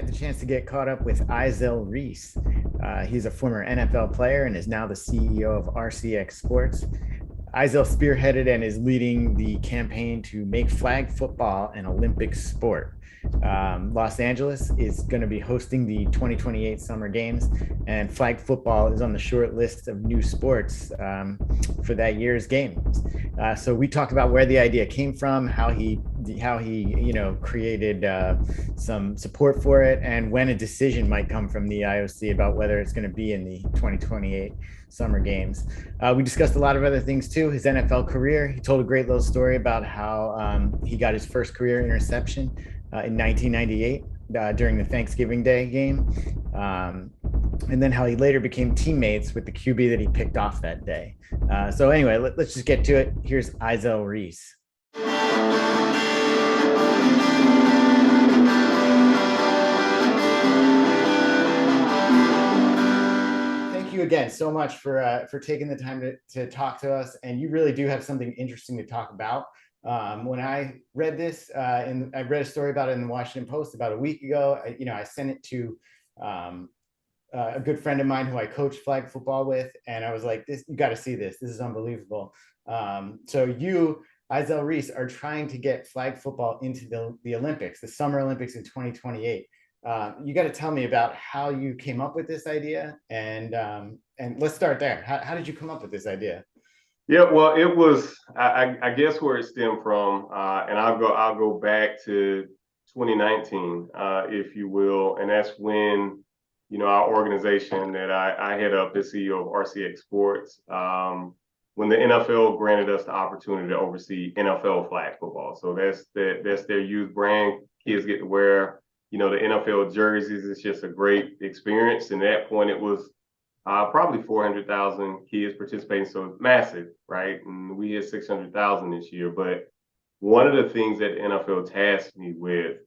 had the chance to get caught up with Izell Reese. He's a former NFL player and is now the CEO of RCX Sports. Izell spearheaded and is leading the campaign to make flag football an Olympic sport. Los Angeles is going to be hosting the 2028 Summer Games, and flag football is on the short list of new sports for that year's games. So we talked about where the idea came from, how he created some support for it, and when a decision might come from the IOC about whether it's going to be in the 2028 Summer Games. We discussed a lot of other things too. His NFL career. He told a great little story about how he got his first career interception in 1998 during the Thanksgiving Day game. And then how he later became teammates with the QB that he picked off that day. So anyway, let's just get to it. Here's Izell Reese. Thank you again so much for taking the time to talk to us. And you really do have something interesting to talk about. When I read this, and I read a story about it in the Washington Post about a week ago, I sent it to a good friend of mine who I coach flag football with, and I was like, "This, you got to see this. This is unbelievable." So you, Izell Reese, are trying to get flag football into the Olympics, the Summer Olympics in 2028. You got to tell me about how you came up with this idea, and let's start there. How did you come up with this idea? Yeah, well, it was I guess where it stemmed from, and I'll go back to 2019, if you will, and that's when our organization that I head up, the CEO of RCX Sports, when the NFL granted us the opportunity to oversee NFL flag football. So that's their youth brand. Kids get to wear the NFL jerseys. It's just a great experience. And at that point, it was probably 400,000 kids participating, so it's massive, right? And we hit 600,000 this year. But one of the things that the NFL tasked me with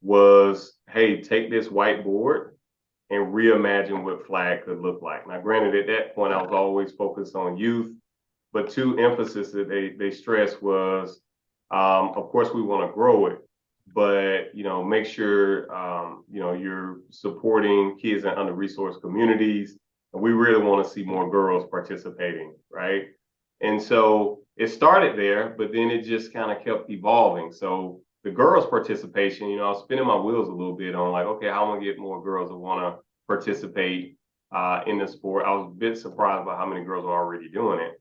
was, hey, take this whiteboard and reimagine what flag could look like. Now, granted, at that point, I was always focused on youth, but two emphasis that they stressed was, of course, we want to grow it, but make sure you're supporting kids in under-resourced communities, and we really want to see more girls participating, right? And so it started there, but then it just kind of kept evolving. So the girls' participation, I was spinning my wheels a little bit on like, okay, how am I gonna get more girls that want to participate in the sport? I was a bit surprised by how many girls are already doing it.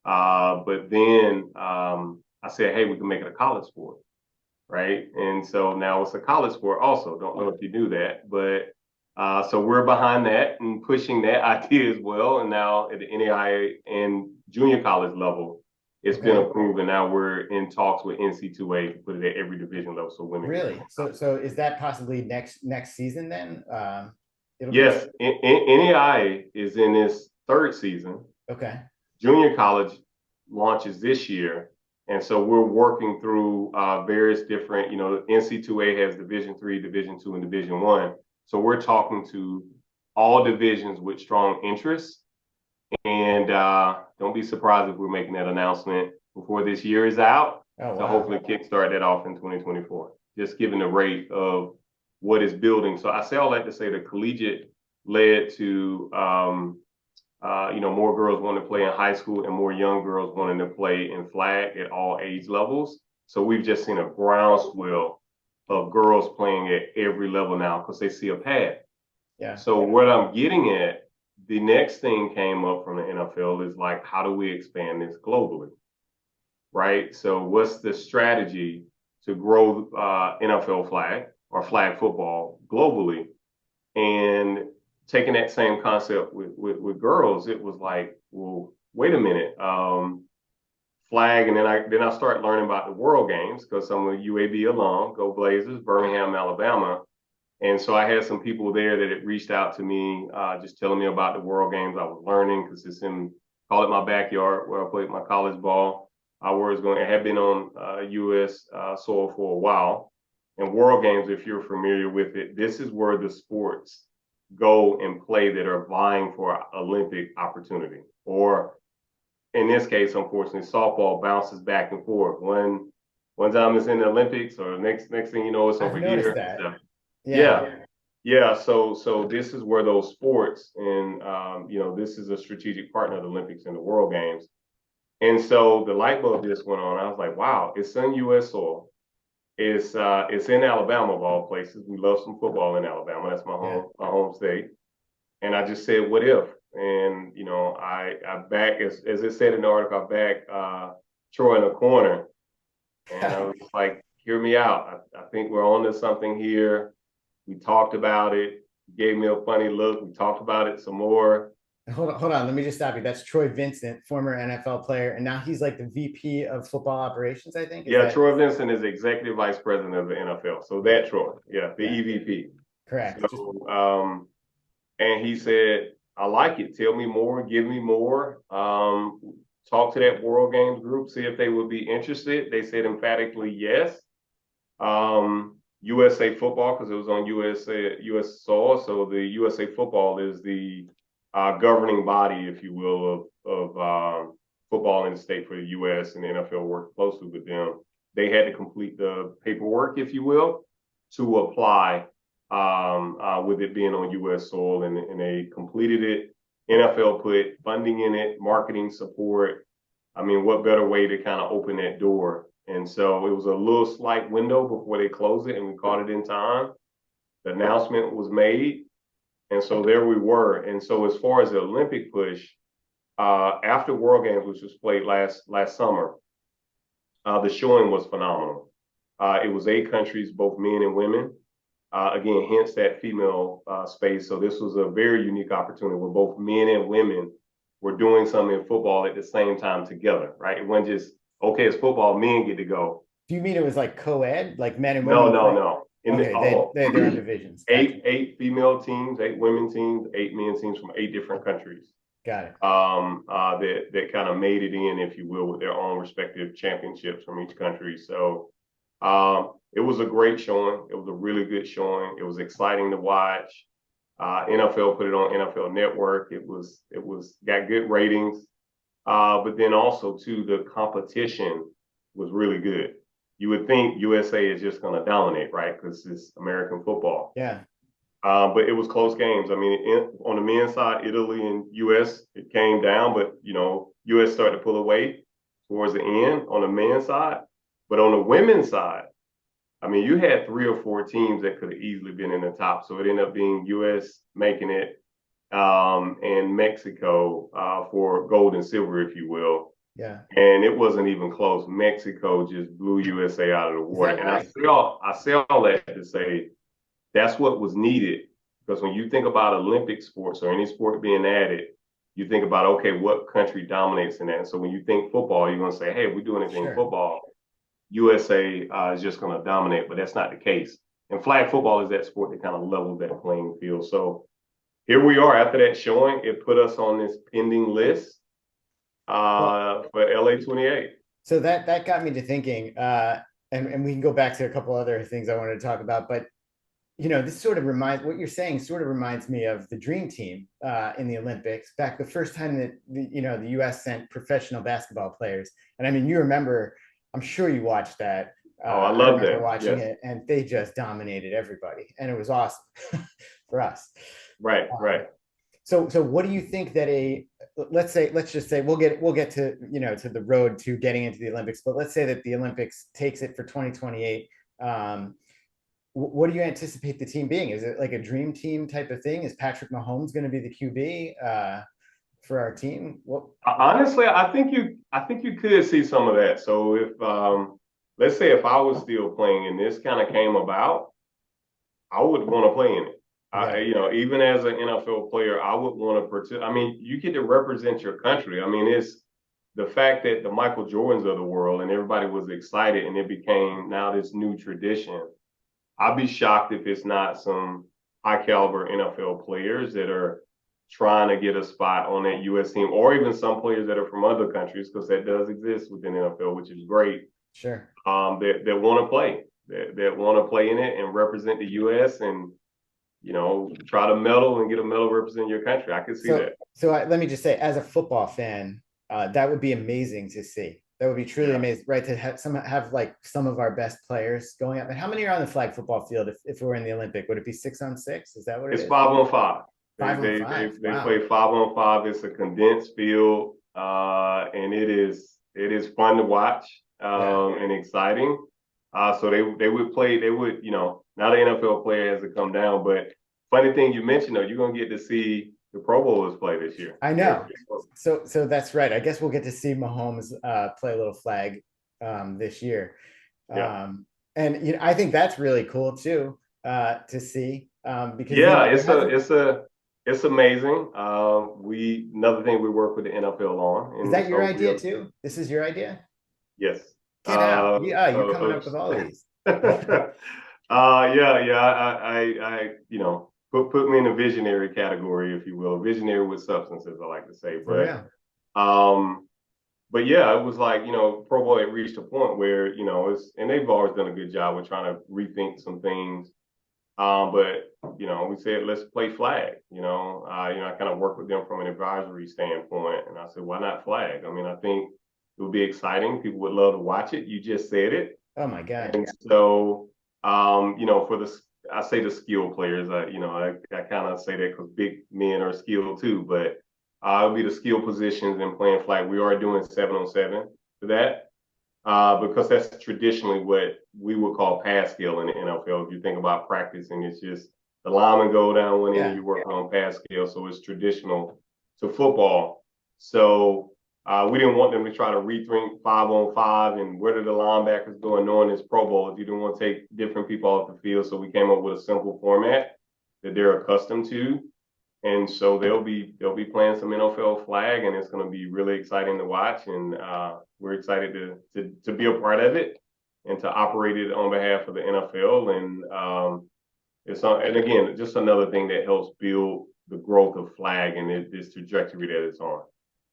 But then I said, hey, we can make it a college sport, right? And so now it's a college sport also. Don't know if you do that, but so we're behind that and pushing that idea as well. And now at the NAIA and junior college level, it's been approved, and now we're in talks with NC2A to put it at every division level, so women. Really? So is that possibly next season then? Yes, NAIA is in its third season. Okay. Junior college launches this year, and so we're working through various different. NC2A has Division III, Division II, and Division I. So we're talking to all divisions with strong interests. And don't be surprised if we're making that announcement before this year is out. Oh, wow. To hopefully kickstart that off in 2024, just given the rate of what is building. So I say all that to say the collegiate led to, more girls wanting to play in high school and more young girls wanting to play in flag at all age levels. So we've just seen a groundswell of girls playing at every level now because they see a path. Yeah. So what I'm getting at, the next thing came up from the NFL is like, how do we expand this globally, right? So what's the strategy to grow NFL flag or flag football globally? And taking that same concept with girls, it was like, well, wait a minute, flag, and then I start learning about the World Games because I'm a UAB alum, go Blazers, Birmingham, Alabama. And so I had some people there that had reached out to me, just telling me about the World Games. I was learning because it's call it my backyard where I played my college ball. I had been on U.S. soil for a while. And World Games, if you're familiar with it, this is where the sports go and play that are vying for Olympic opportunity. Or in this case, unfortunately, softball bounces back and forth. One time it's in the Olympics, or next thing you know, it's over here. That. Yeah. Yeah. Yeah. So this is where those sports and, this is a strategic partner of the Olympics and the World Games. And so the light bulb just went on. I was like, wow, it's in U.S. soil. It's in Alabama of all places. We love some football in Alabama. That's Yeah. my home state. And I just said, what if? And I back as it said in the article, I back Troy in a corner, and I was like, hear me out. I think we're on to something here. We talked about it. He gave me a funny look. We talked about it some more. Hold on. Let me just stop you. That's Troy Vincent, former NFL player, and now he's like the VP of football operations, I think. Is Yeah, that Troy Vincent is executive vice president of the NFL. So yeah, that Troy, yeah, the yeah, EVP. correct. Just So and he said, I like it. Tell me more, give me more. Talk to that World Games group, see if they would be interested. They said emphatically yes. USA football, because it was on US soil. So the USA football is the governing body, if you will, of football in the state for the US, and the NFL worked closely with them. They had to complete the paperwork, if you will, to apply with it being on US soil, and they completed it. NFL put funding in it, marketing support. I mean, what better way to kind of open that door? And so it was a little slight window before they closed it, and we caught it in time. The announcement was made, and so there we were. And so as far as the Olympic push, after World Games, which was played last summer, the showing was phenomenal. It was 8 countries, both men and women. Again, hence that female space. So this was a very unique opportunity where both men and women were doing something in football at the same time together, right? It wasn't just, okay, it's football, men get to go. do you mean it was like co-ed, like men and No, women no, play? no. In the Okay, they had their own divisions. Gotcha. eight female teams, 8 women teams, 8 men teams from 8 different countries. Got it. That kind of made it in, if you will, with their own respective championships from each country. So it was a great showing. It was a really good showing. It was exciting to watch. NFL put it on NFL Network. It was got good ratings. But then also too, the competition was really good. You would think USA is just going to dominate, right? Because it's American football. Yeah. But it was close games. I mean, on the men's side, Italy and US, it came down, but US started to pull away towards the end on the men's side. But on the women's side, I mean, you had 3 or 4 teams that could have easily been in the top. So it ended up being US making it, and Mexico for gold and silver, if you will. Yeah. And it wasn't even close. Mexico just blew USA out of the Is water. that And right? I say all that to say that's what was needed. Because when you think about Olympic sports or any sport being added, you think about, okay, what country dominates in that? And so when you think football, you're going to say, hey, if we do anything in Sure. football, USA is just going to dominate. But that's not the case. And flag football is that sport that kind of levels that playing field. So here we are after that showing. It put us on this pending list Well, for LA 28. so that got me to thinking, and we can go back to a couple other things I wanted to talk about, but this sort of reminds what you're saying sort of reminds me of the Dream Team in the Olympics back the first time that the U.S. sent professional basketball players. And I mean, you remember, I'm sure you watched that. Oh, I I love remember that. watching Yes. it, and they just dominated everybody, and it was awesome for us. Right, Um, right. so what do you think that let's just say we'll get to to the road to getting into the Olympics, but let's say that the Olympics takes it for 2028. What do you anticipate the team being? Is it like a dream team type of thing? Is Patrick Mahomes going to be the QB for our team? Honestly, I think you could see some of that. So if let's say if I was still playing and this kind of came about, I would want to play in it. Yeah, Even as an NFL player, I would want to participate. I mean, you get to represent your country. I mean, it's the fact that the Michael Jordans of the world and everybody was excited, and it became now this new tradition. I'd be shocked if it's not some high caliber NFL players that are trying to get a spot on that US team, or even some players that are from other countries, because that does exist within NFL, which is great. sure. That want to play, that want to play in it and represent the US, and try to medal and get a medal representing your country. I could see So that. let me just say, as a football fan, that would be amazing to see. That would be truly Yeah. amazing, right? To have like some of our best players going up. And how many are on the flag football field if we're in the Olympic? Would it be 6-on-6? Is that what it It's is? 5-on-5. They Five on they they five. they Wow. play 5-on-5. It's a condensed field, and it is fun to watch, Yeah. and exciting. So they would play. They would, now the NFL player has to come down. But funny thing you mentioned though, you're gonna get to see the Pro Bowlers play this year. I know. So that's right. I guess we'll get to see Mahomes play a little flag this year. Yeah. And I think that's really cool too to see because Yeah, there hasn't. it's amazing. We another thing we work with the NFL on, Is and that your so idea too? This is your idea? yes. Get out. Uh, Yeah, you're coming uh, up with all these. yeah. Put me in the visionary category, if you will, visionary with substances, I like to say. For real. Um, but yeah, it was like, Pro Bowl had reached a point where, and they've always done a good job with trying to rethink some things. But we said let's play flag. I kind of work with them from an advisory standpoint, and I said, why not flag? I mean, I think it would be exciting. People would love to watch it. You just said it, Oh my God. and so for I say the skill players. I kind of say that because big men are skilled too, but it'll be the skill positions and playing flag. We are doing 7-on-7 for that because that's traditionally what we would call pass skill in the NFL. If you think about practicing, it's just the linemen go down one end and Yeah. you're working on pass skill. So it's traditional to football. So we didn't want them to try to rethink 5-on-5 and where did the linebackers go, knowing it's Pro Bowl. You didn't want to take different people off the field. So we came up with a simple format that they're accustomed to. And so they'll be playing some NFL flag, and it's going to be really exciting to watch. And we're excited to be a part of it and to operate it on behalf of the NFL. And and again, just another thing that helps build the growth of flag and this trajectory that it's on.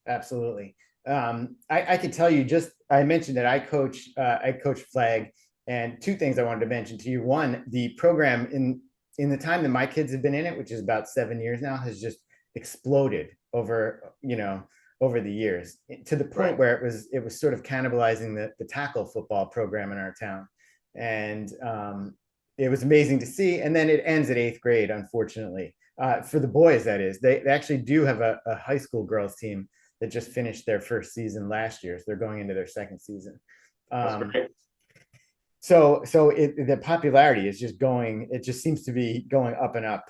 Absolutely. I could tell you just I mentioned that I coach flag, and two things I wanted to mention to you. One, the program in the time that my kids have been in it, which is about 7 years now, has just exploded over the years to the point Right. where it was sort of cannibalizing the tackle football program in our town, and it was amazing to see. And then it ends at eighth grade, unfortunately, for the boys. That is, they actually do have a high school girls team that just finished their first season last year, so they're going into their second season. That's Um, great. so the popularity is just going. It just seems to be going up and up,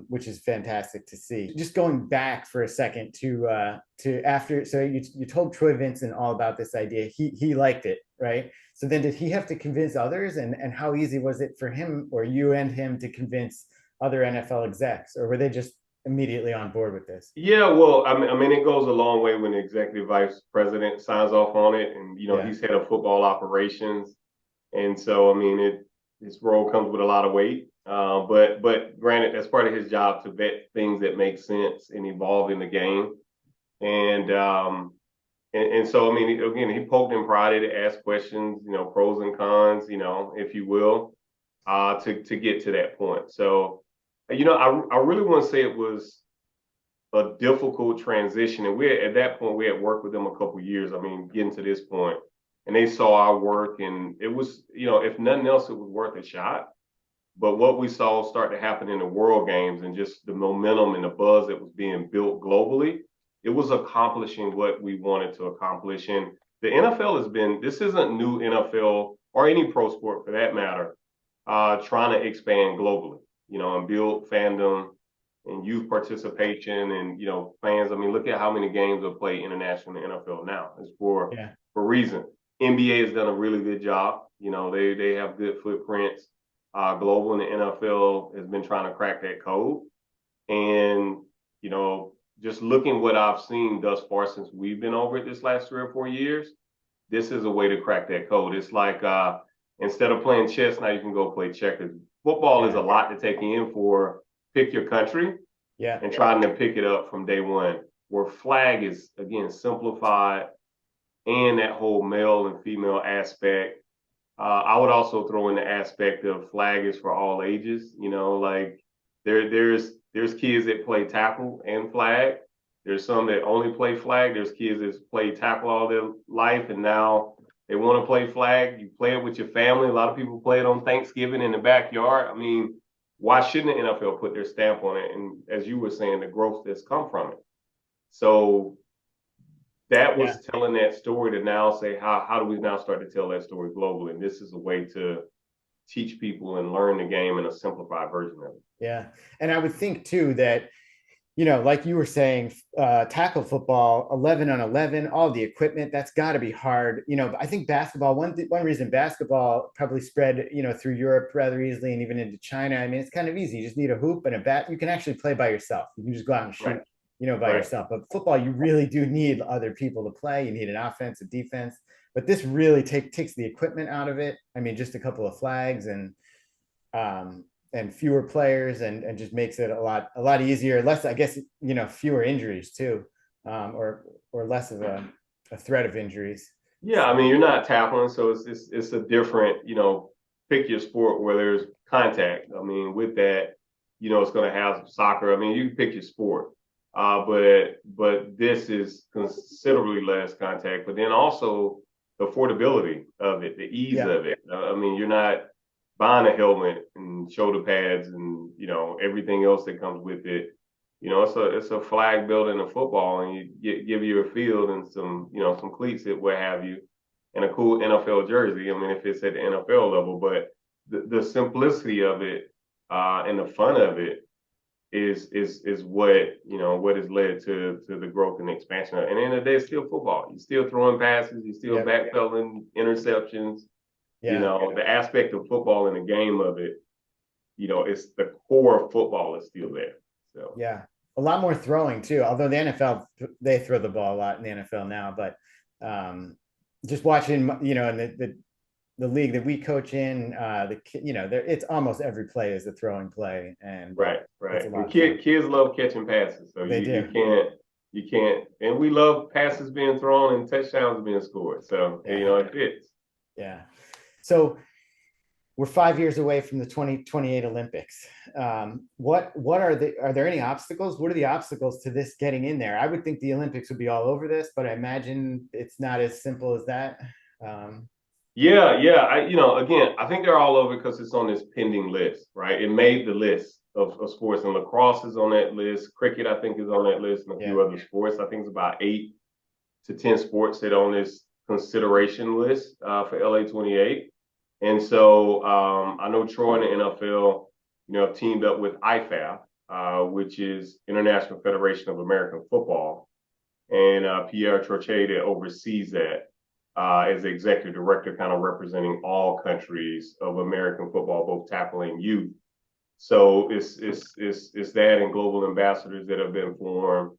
which is fantastic to see. Just going back for a second to after. So you told Troy Vincent all about this idea. He liked it, right? So then did he have to convince others, and how easy was it for him or you and him to convince other NFL execs, or were they just immediately on board with this? Yeah, well, I mean, it goes a long way when the executive vice president signs off on it, and Yeah, he's head of football operations. And so, I mean, his role comes with a lot of weight. But granted, that's part of his job to vet things that make sense and evolve in the game. And so, I mean, again, he poked and prodded, asked questions, pros and cons, if you will, to get to that point. So, I really want to say it was a difficult transition. And at that point, we had worked with them a couple of years. I mean, getting to this point, and they saw our work, and it was, if nothing else, it was worth a shot. But what we saw start to happen in the World Games and just the momentum and the buzz that was being built globally, it was accomplishing what we wanted to accomplish. And the NFL this isn't new NFL or any pro sport for that matter, trying to expand globally, and build fandom and youth participation and fans. I mean, look at how many games are played internationally in the NFL now. It's yeah, for a reason. NBA has done a really good job. They have good footprints global, and the NFL has been trying to crack that code. And just looking what I've seen thus far since we've been over it this last 3 or 4 years, this is a way to crack that code. It's like instead of playing chess, now you can go play checkers. Football is a yeah, lot to take in for pick your country yeah. and trying to pick it up from day one. Where flag is again simplified and that whole male and female aspect. I would also throw in the aspect of flag is for all ages. Like there's kids that play tackle and flag. There's some that only play flag. There's kids that play tackle all their life, and now they want to play flag. You play it with your family. A lot of people play it on Thanksgiving in the backyard. I mean, why shouldn't the NFL put their stamp on it? And as you were saying, the growth that's come from it. So that Yeah. was telling that story to now say, how do we now start to tell that story globally? And this is a way to teach people and learn the game in a simplified version of it. Yeah. And I would think too that, like you were saying, tackle football, 11 on 11, all the equipment, that's got to be hard. I think basketball, one reason basketball probably spread, through Europe rather easily and even into China. I mean, it's kind of easy. You just need a hoop and a bat. You can actually play by yourself. You can just go out and shoot, Right. by Right. yourself. But football, you really do need other people to play. You need an offense, a defense. But this really takes the equipment out of it. I mean, just a couple of flags um, and fewer players and just makes it a lot easier, less, I guess, fewer injuries too, or less of a threat of injuries. Yeah, I So mean, you're not tackling, so it's a different, pick your sport where there's contact. I mean, with that, it's going to have soccer. I mean, you can pick your sport, but this is considerably less contact. But then also the affordability of it, the ease yeah, of it. I mean, you're not buying a helmet and shoulder pads and everything else that comes with it. It's a flag building of football, and give you a field and some cleats that what have you, and a cool NFL jersey. I mean, if it's at the NFL level, but the simplicity of it and the fun of it is what has led to the growth and expansion. And at the end of the day, it's still football. You're still throwing passes. You're still yeah, backpedaling interceptions. yeah, The aspect of football and the game of it. It's the core of football is still there. So. yeah. A lot more throwing too. Although the NFL, they throw the ball a lot in the NFL now, but just watching, in the league that we coach in, it's almost every play is a throwing play, and Right, it's right. a lot And of fun. kids love catching passes, so They do. you can't, and we love passes being thrown and touchdowns being scored. So Yeah, it fits. yeah. So we're 5 years away from the 2028 Olympics. What are there any obstacles? What are the obstacles to this getting in there? I would think the Olympics would be all over this, but I imagine it's not as simple as that. Um, Yeah, yeah. Again, I think they're all over because it's on this pending list, right? It made the list of sports, and lacrosse is on that list. Cricket, I think, is on that list, and a yeah. few other sports. I think it's about 8 to 10 sports that are on this consideration list for LA 28. And so I know Troy and the NFL, have teamed up with IFAF, which is International Federation of American Football, and Pierre Trochet that oversees that as the executive director, kind of representing all countries of American football, both tackle and youth. So it's that and global ambassadors that have been formed,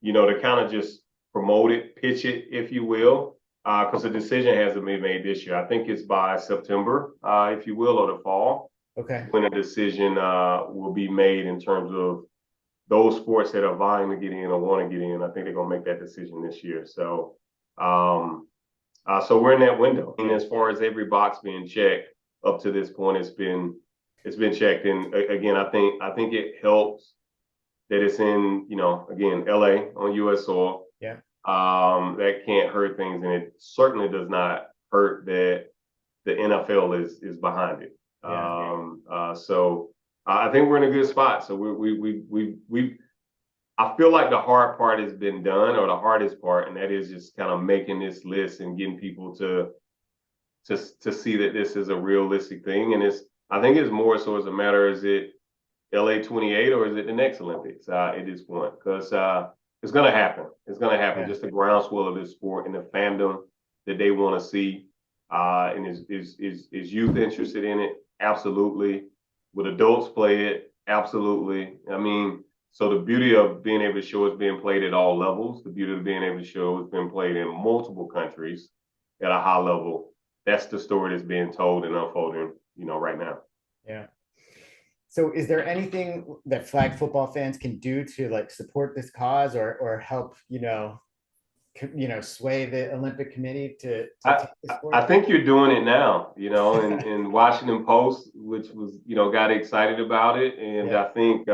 to kind of just promote it, pitch it, if you will, because the decision hasn't been made this year. I think it's by September, if you will, or the fall, Okay. when a decision will be made in terms of those sports that are vying to get in or want to get in. I think they're going to make that decision this year. So we're in that window. And as far as every box being checked up to this point, it's been checked. And again, I think it helps that it's in, again, LA on US soil. Yeah. That can't hurt things, and it certainly does not hurt that the NFL is behind it. Yeah. So I think we're in a good spot. So we I feel like the hard part has been done, or the hardest part, and that is just kind of making this list and getting people to see that this is a realistic thing. And I think it's more so as a matter, is it LA 28 or is it the next Olympics at this point? Because it's going to happen. It's going to happen. Yeah. Just the groundswell of this sport and the fandom that they want to see. And is youth interested in it? Absolutely. Would adults play it? Absolutely. I mean, so the beauty of being able to show it's being played at all levels, the beauty of being able to show it's been played in multiple countries at a high level, that's the story that's being told and unfolding, right now. Yeah. So is there anything that flag football fans can do to like support this cause or help, sway the Olympic Committee to I, take the I sport? think you're doing it now, in Washington Post, which was, got excited about it. And Yeah. I think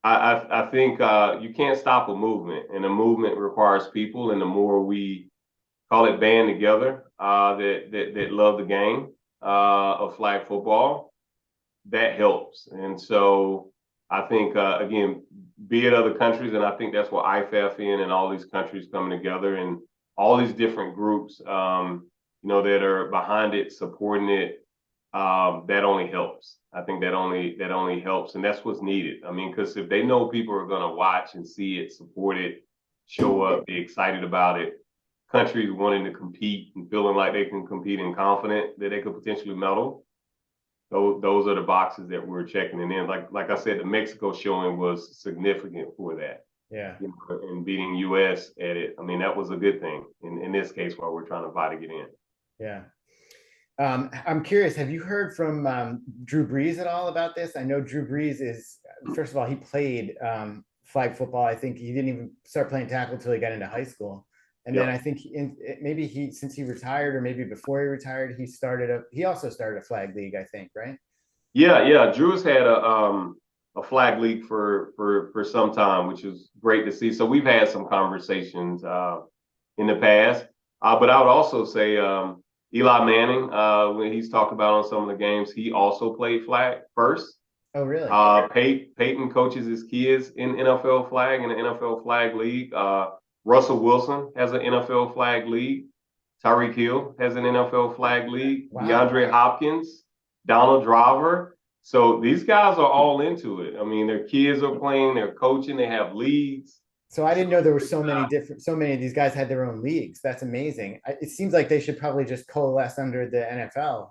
I think you can't stop a movement, and a movement requires people. And the more we call it band together that love the game of flag football, that helps. And so I think again, be it other countries, and I think that's what IFAF and all these countries coming together and all these different groups, that are behind it, supporting it. That only helps. I think that only helps, and that's what's needed. I mean, because if they know people are going to watch and see it, support it, show up, be excited about it, countries wanting to compete and feeling like they can compete and confident that they could potentially medal, those are the boxes that we're checking. And then, like I said, the Mexico showing was significant for that. Yeah. And beating US at it. I mean, that was a good thing in this case while we're trying to fight to get in. Yeah. I'm curious, have you heard from Drew Brees at all about this? I know Drew Brees is, first of all, he played flag football. I think he didn't even start playing tackle until he got into high school. And then Yeah. I think maybe since he retired, or maybe before he retired, he also started a flag league, I think, right? Yeah. Drew's had a flag league for some time, which is great to see. So we've had some conversations in the past. But I would also say Eli Manning, when he's talked about on some of the games, he also played flag first. Oh, really? Peyton coaches his kids in NFL flag in the NFL flag league. Russell Wilson has an NFL flag league. Tyreek Hill has an NFL flag league. Wow. DeAndre Hopkins, Donald Driver. So these guys are all into it. I mean, their kids are playing, they're coaching, they have leagues. So I So didn't know there were so many of these guys had their own leagues. That's amazing. It seems like they should probably just coalesce under the NFL.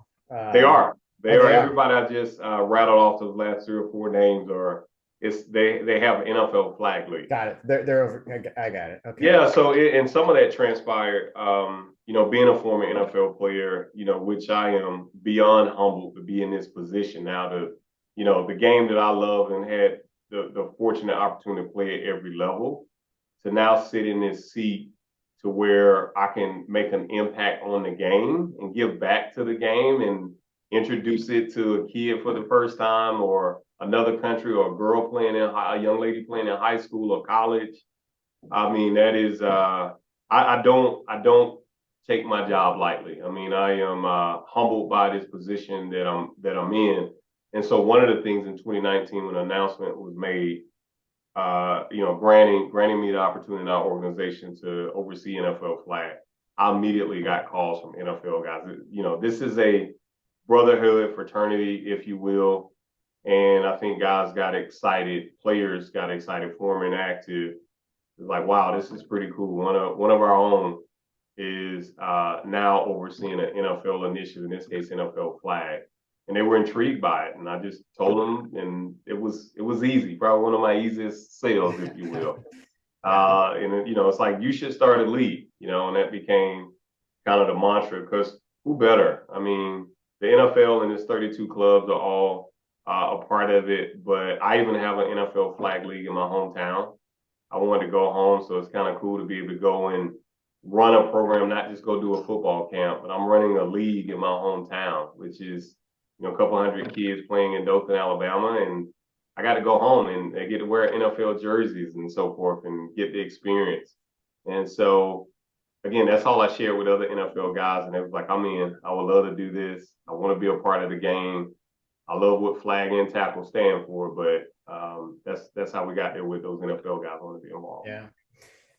they are. They Oh, are. they are. Everybody I just rattled off those last 3 or 4 names are they have an NFL flag league. Got it. They're over. I got it. Okay. Yeah, so and some of that transpired, being a former NFL player, which I am beyond humbled to be in this position now to, the game that I love and had the fortunate opportunity to play at every level, to now sit in this seat to where I can make an impact on the game and give back to the game and introduce it to a kid for the first time or another country or a young lady playing in high school or college. I mean, that is I don't take my job lightly. I mean, I am humbled by this position that I'm in. And so one of the things in 2019 when the announcement was made, granting me the opportunity in our organization to oversee NFL flag, I immediately got calls from NFL guys. This is a brotherhood, fraternity, if you will. And I think guys got excited, players got excited, former and active. It's like, wow, this is pretty cool. One of our own is now overseeing an NFL initiative, in this case, NFL flag, and they were intrigued by it. And I just told them, and it was easy, probably one of my easiest sales, if you will. Yeah. And it's like you should start a league, and that became kind of the mantra because who better? I mean, the NFL and its 32 clubs are all a part of it, but I even have an NFL flag league in my hometown. I wanted to go home, so it's kind of cool to be able to go and run a program, not just go do a football camp, but I'm running a league in my hometown, which is a couple hundred kids playing in Dothan, Alabama, and I got to go home and they get to wear NFL jerseys and so forth and get the experience. And so again, that's all I share with other NFL guys, and it was like, I'm in. I would love to do this. I want to be a part of the game. I love what flag and tackle stand for, but that's how we got there with those NFL guys want to be involved. Yeah.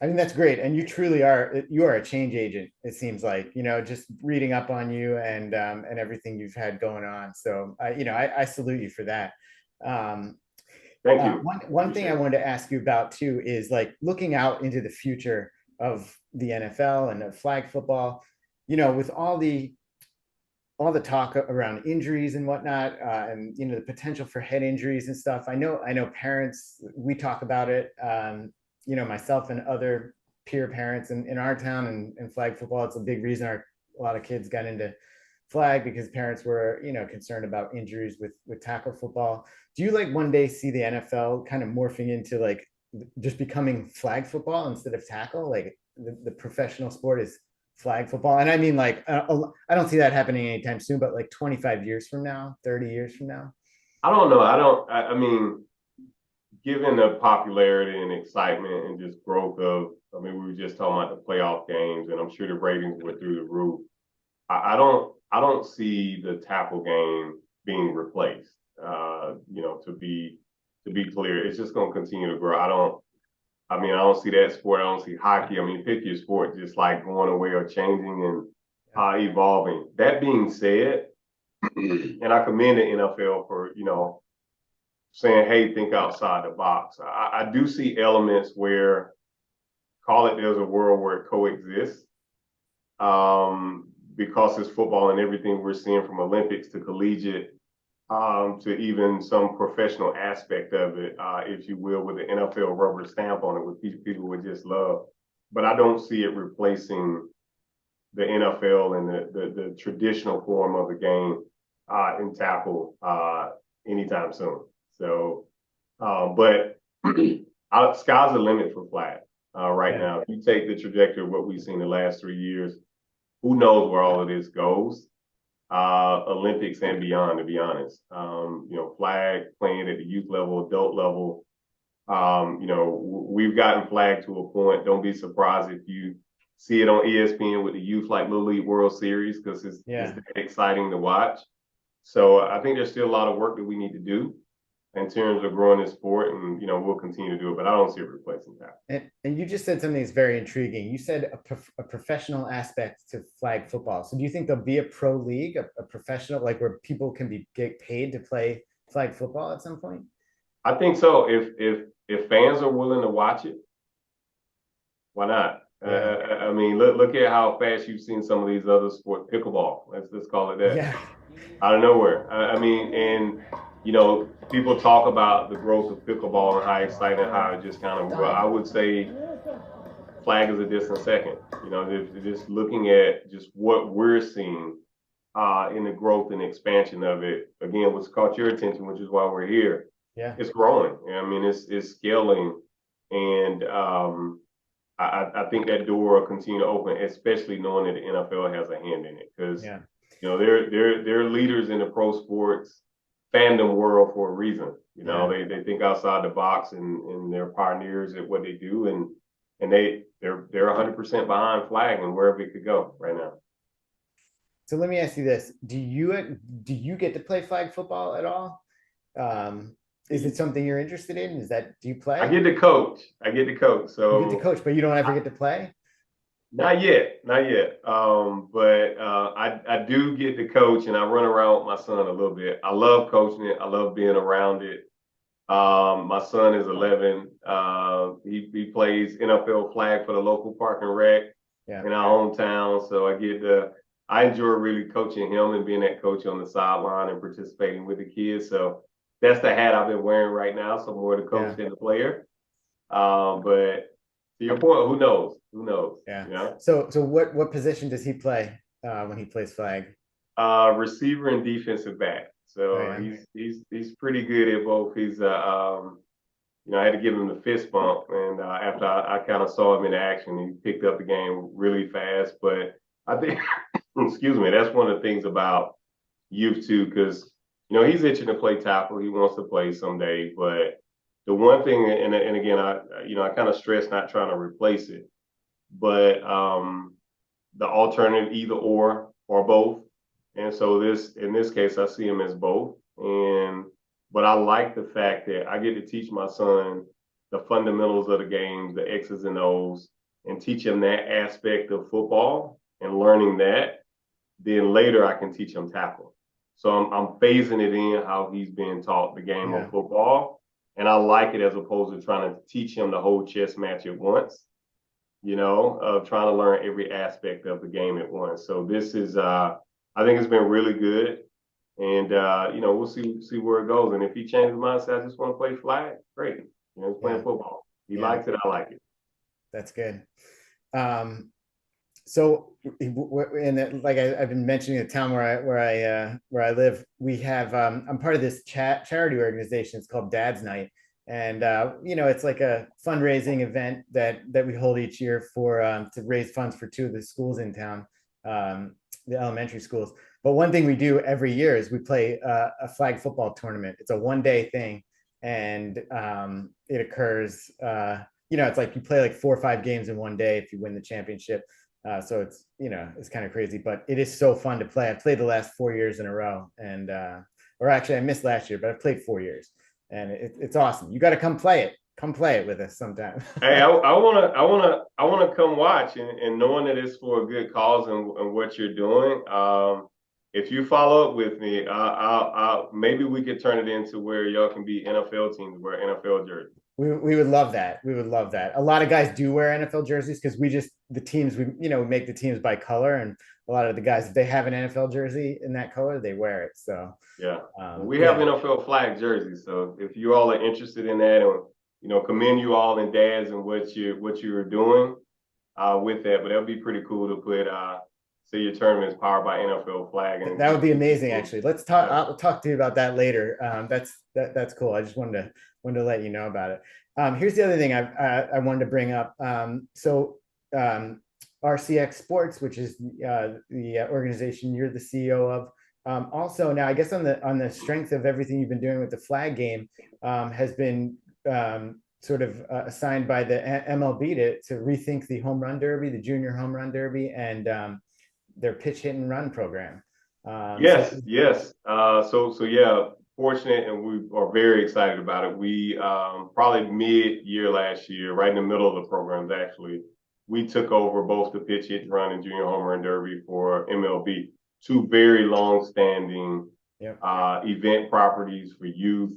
I mean, that's great. And you truly are, you are a change agent, it seems like, just reading up on you and everything you've had going on. So, I salute you for that. Um, Thank you. one thing I wanted to ask you about too is like looking out into the future of the NFL and of flag football, with all the talk around injuries and whatnot, and the potential for head injuries and stuff. I know parents, we talk about it. Myself and other peer parents in our town and flag football. It's a big reason a lot of kids got into flag because parents were concerned about injuries with tackle football. Do you like one day see the NFL kind of morphing into like just becoming flag football instead of tackle? Like the professional sport is flag football. And I mean, like, I don't see that happening anytime soon, but like 25 years from now, 30 years from now. I don't know. I mean, given the popularity and excitement and just growth of, I mean, we were just talking about the playoff games, and I'm sure the ratings were through the roof. I don't see the tackle game being replaced. To be clear, it's just going to continue to grow. I don't see that sport. I don't see hockey. I mean, pick your sport, just like going away or changing and evolving. That being said, and I commend the NFL for saying, hey, think outside the box. I do see elements where, call it, there's a world where it coexists, because it's football and everything we're seeing from Olympics to collegiate, to even some professional aspect of it, if you will, with the NFL rubber stamp on it, which people would just love. But I don't see it replacing the NFL and the traditional form of the game in tackle anytime soon. So, but sky's the limit for flag right now. If you take the trajectory of what we've seen the last 3 years, who knows where all of this goes? Olympics and beyond, to be honest. Flag playing at the youth level, adult level. We've gotten flag to a point. Don't be surprised if you see it on ESPN with the youth, like Little League World Series, because it's exciting to watch. So I think there's still a lot of work that we need to do in terms of growing this sport, and we'll continue to do it, but I don't see it replacing that. And you just said something that's very intriguing. You said a professional aspect to flag football. So do you think there'll be a pro league, a professional, like where people can get paid to play flag football at some point? I think so. If fans are willing to watch it, why not? I mean, look at how fast you've seen some of these other sports. Pickleball, let's call it that. Yeah. Out of nowhere. I mean, and people talk about the growth of pickleball and how exciting, how it just kind of. Well, I would say flag is a distant second. Just looking at just what we're seeing in the growth and expansion of it. Again, what's caught your attention, which is why we're here. Yeah, it's growing. I mean, it's scaling, and I think that door will continue to open, especially knowing that the NFL has a hand in it, because they're leaders in the pro sports fandom world for a reason. They think outside the box, and they're pioneers at what they do, and they're 100% behind flag and wherever it could go right now. So let me ask you this: Do you get to play flag football at all? Is it something you're interested in? Do you play? I get to coach. So you get to coach, but you don't ever get to play? Not yet. But I do get to coach, and I run around with my son a little bit. I love coaching it. I love being around it. My son is 11. He plays NFL flag for the local park and rec in our hometown. So I enjoy really coaching him and being that coach on the sideline and participating with the kids. So that's the hat I've been wearing right now. So more the coach than the player. But to your point, who knows? Yeah. So what position does he play when he plays flag? Receiver and defensive back. So he's pretty good at both. He's I had to give him the fist bump, and after I kind of saw him in action, he picked up the game really fast. But I think, excuse me, that's one of the things about youth too, because he's itching to play tackle. He wants to play someday, but the one thing, and again, I kind of stress not trying to replace it, but the alternative, either or both. And so in this case, I see him as both. But I like the fact that I get to teach my son the fundamentals of the game, the X's and O's, and teach him that aspect of football and learning that. Then later I can teach him tackle. So I'm phasing it in how he's being taught the game of football. And I like it, as opposed to trying to teach him the whole chess match at once, of trying to learn every aspect of the game at once. So this is, I think it's been really good. And, we'll see where it goes. And if he changes his mind, says, I just want to play flag, great. He's playing football. He likes it. I like it. That's good. So, and like I've been mentioning, the town where I live, we have I'm part of this charity organization. It's called Dad's Night, and it's like a fundraising event that we hold each year for to raise funds for two of the schools in town, the elementary schools. But one thing we do every year is we play a flag football tournament. It's a one-day thing, and it occurs. It's like you play like 4 or 5 games in one day if you win the championship. So it's it's kind of crazy, but it is so fun to play. I played the last 4 years in a row, and or actually I missed last year, but I've played 4 years, and it's awesome. You got to come play it. Come play it with us sometime. Hey, I wanna come watch, and knowing that it's for a good cause and what you're doing. If you follow up with me, maybe we could turn it into where y'all can be NFL teams, wear NFL jerseys. We would love that. We would love that. A lot of guys do wear NFL jerseys because the teams we make the teams by color, and a lot of the guys, if they have an NFL jersey in that color, they wear it. So Yeah, we have yeah, NFL flag jerseys. So if you all are interested in that, and commend you all and dads and what you're doing with that. But that'd be pretty cool to put say your tournament is powered by NFL flag, and that would be keep amazing. people. Actually, let's talk. Yeah. I'll talk to you about that later. That's cool. I just wanted to let you know about it. Here's the other thing I wanted to bring up. Um, RCX Sports, which is the organization you're the CEO of. Also, now I guess on the strength of everything you've been doing with the flag game, has been sort of assigned by the MLB to rethink the home run derby, the junior home run derby, and their pitch hit and run program. Yes, yes. So yeah, fortunate, and we are very excited about it. We probably mid-year last year, right in the middle of the programs, actually, we took over both the pitch hit run and junior home run derby for MLB, two very long-standing Yep. event properties for youth,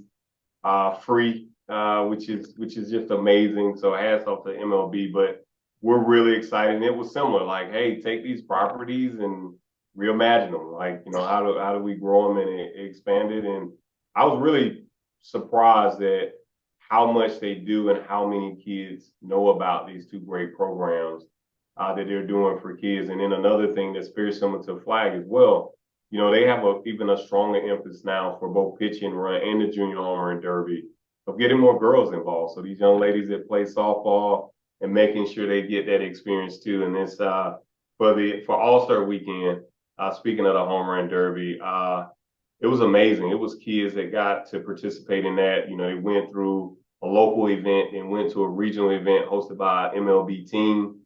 free, which is just amazing. So hats off to MLB, but we're really excited. And it was similar, like, hey, take these properties and reimagine them. Like, how do we grow them and expand it? And I was really surprised at how much they do and how many kids know about these two great programs that they're doing for kids. And then another thing that's very similar to flag as well, they have even a stronger emphasis now for both pitch and run and the junior home run derby of getting more girls involved. So these young ladies that play softball and making sure they get that experience too. And this for All-Star Weekend, speaking of the home run derby, it was amazing. It was kids that got to participate in that. They went through a local event and went to a regional event hosted by an MLB team,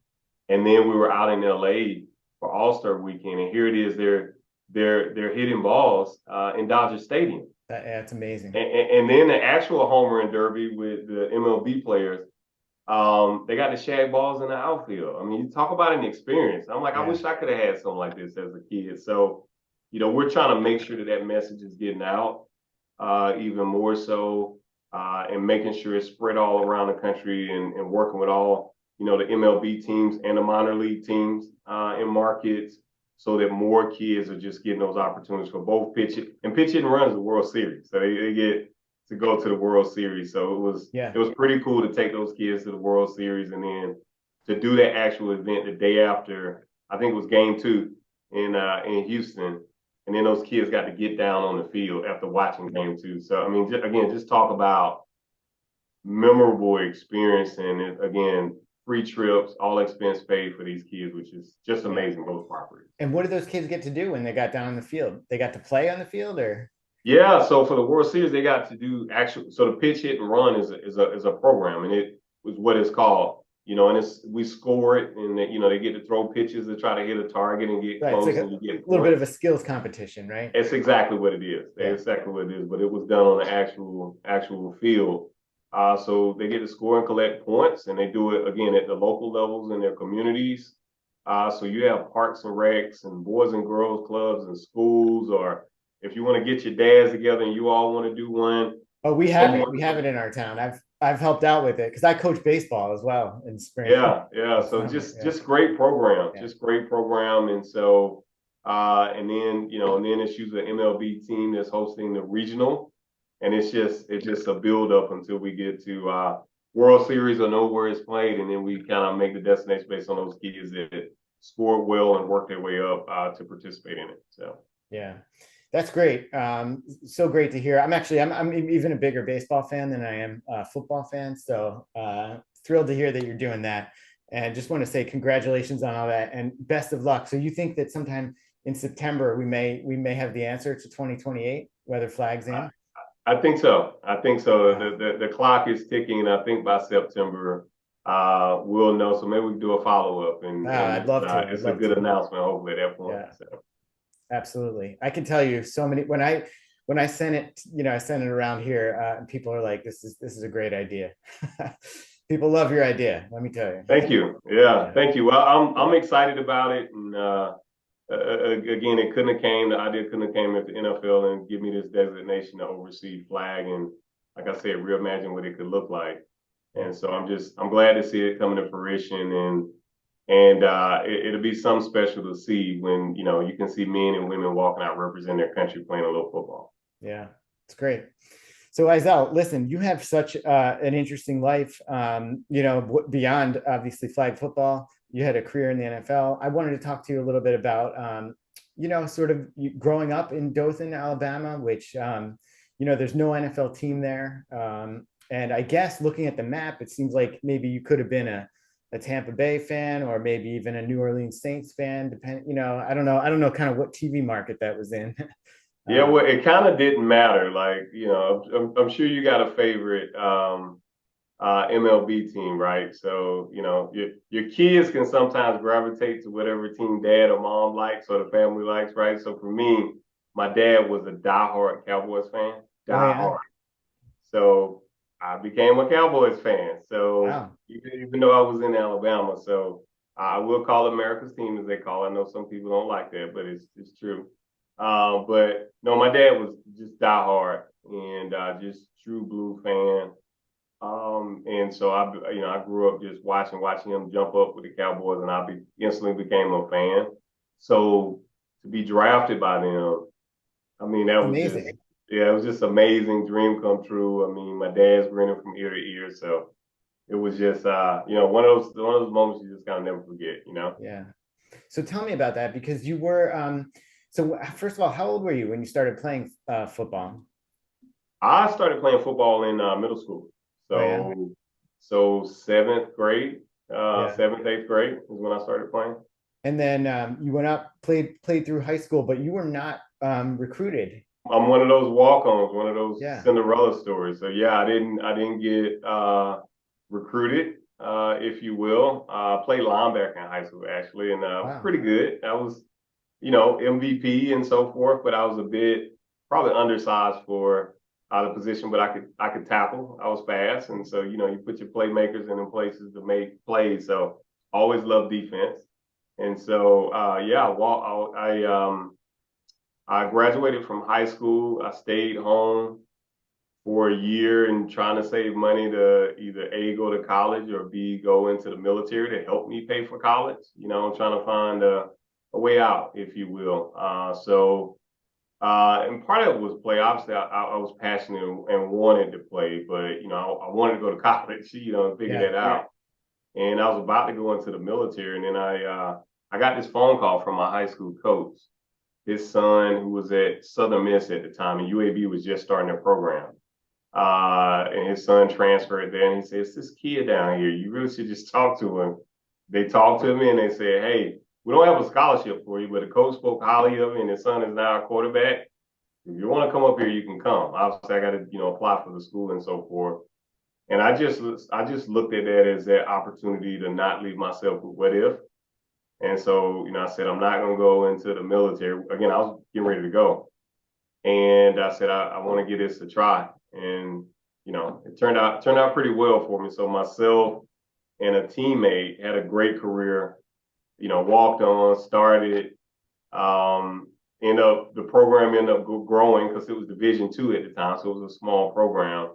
and then we were out in LA for All-Star Weekend. And here it is, they're hitting balls in Dodger Stadium. That's amazing. And then the actual home run derby with the MLB players, they got to shag balls in the outfield. I mean, you talk about an experience. I'm like, I wish I could have had something like this as a kid. So, we're trying to make sure that message is getting out even more so, and making sure it's spread all around the country, and working with all, the MLB teams and the minor league teams in markets, so that more kids are just getting those opportunities for both pitch hit and runs the World Series. So they get to go to the World Series. So it was pretty cool to take those kids to the World Series, and then to do that actual event the day after. I think it was Game 2 in Houston, and then those kids got to get down on the field after watching Game 2. So I mean, just talk about memorable experience, and again, free trips, all expense paid for these kids, which is just amazing. Both properties. And what did those kids get to do when they got down on the field? They got to play on the field, or? Yeah, so for the World Series, they got to do actual. So the pitch hit and run is a program, and it was what it's called. And we score it, and they get to throw pitches to try to hit a target and get close, it's like and you get a little bit of a skills competition, right? It's exactly what it is. Yeah. Exactly what it is. But it was done on the actual field. So they get to score and collect points, and they do it again at the local levels in their communities. So you have parks and recs and boys and girls clubs and schools, or if you want to get your dads together and you all want to do one. Oh, we have it. We have it in our town. I've helped out with it because I coach baseball as well in spring. Yeah. So just great program, just great program, and so and then it's usually an MLB team that's hosting the regional, and it's just a build up until we get to World Series or know where it's played, and then we kind of make the destination based on those kids that scored well and work their way up to participate in it. So yeah. That's great. So great to hear. I'm even a bigger baseball fan than I am a football fan. So thrilled to hear that you're doing that. And just want to say congratulations on all that and best of luck. So you think that sometime in September we may have the answer to 2028, whether flags in? I think so. I think so. Wow. The clock is ticking, and I think by September, we'll know. So maybe we can do a follow up, and I'd love to. I'd it's a love good to. announcement. Hopefully at that point. Yeah, So absolutely. I can tell you so many when I sent it, I sent it around here, and people are like, this is a great idea. People love your idea, let me tell you. thank you. Yeah, Yeah. thank you. Well, I'm excited about it, and again, it couldn't have came. The idea couldn't have came if the NFL and give me this designation to oversee flag and, like I said, reimagine what it could look like. Yeah. And so I'm glad to see it coming to fruition, and it'll be something special to see when you can see men and women walking out representing their country playing a little football. Yeah, it's great. So Izell, listen, you have such an interesting life. Beyond obviously flag football, you had a career in the NFL. I wanted to talk to you a little bit about, sort of growing up in Dothan, Alabama, which, there's no NFL team there. And I guess looking at the map, it seems like maybe you could have been a Tampa Bay fan or maybe even a New Orleans Saints fan. I don't know. I don't know kind of what TV market that was in. Yeah, um, well, it kind of didn't matter. Like, I'm sure you got a favorite MLB team, right? So, your kids can sometimes gravitate to whatever team dad or mom likes or the family likes, right? So for me, my dad was a diehard Cowboys fan, oh yeah. diehard. So I became a Cowboys fan. So Wow. even though I was in Alabama, so I will call America's team as they call it. I know some people don't like that, but it's true. But no, my dad was just diehard and just true blue fan. And so I grew up just watching him jump up with the Cowboys, and instantly became a fan. So to be drafted by them, I mean, that was just, Amazing. yeah, it was just amazing, dream come true. I mean, my dad's grinning from ear to ear, so it was just, one of those moments you just kind of never forget. Yeah. So tell me about that because you were so first of all, how old were you when you started playing football? I started playing football in middle school, Oh yeah. so seventh grade, Yeah. seventh, eighth grade is when I started playing. And then you went up, played through high school, but you were not recruited. I'm one of those walk-ons, one of those Yeah. Cinderella stories. So yeah, I didn't get recruited, if you will. Played linebacker in high school actually, and was Wow. pretty good. I was, MVP and so forth, but I was a bit probably undersized for the position, but I could tackle. I was fast, and so you put your playmakers in places to make plays. So always loved defense, and so yeah, I graduated from high school. I stayed home for a year and trying to save money to either A, go to college or B, go into the military to help me pay for college. Trying to find a way out, if you will. And part of it was play. Obviously, I was passionate and wanted to play, but I wanted to go to college, and figure Yeah. that out. And I was about to go into the military, and then I got this phone call from my high school coach. His son, who was at Southern Miss at the time, and UAB was just starting their program. And his son transferred there, and he says, "This kid down here, you really should just talk to him." They talked to me, and they said, "Hey, we don't have a scholarship for you, but the coach spoke highly of him, and his son is now a quarterback. If you want to come up here, you can come." Obviously, I got to apply for the school and so forth. And I just looked at that as that opportunity to not leave myself with what if. And so, I said, I'm not going to go into the military. Again, I was getting ready to go. And I said, I want to give this a try. And, it turned out pretty well for me. So myself and a teammate had a great career, walked on, started, the program ended up growing because it was Division II at the time. So it was a small program.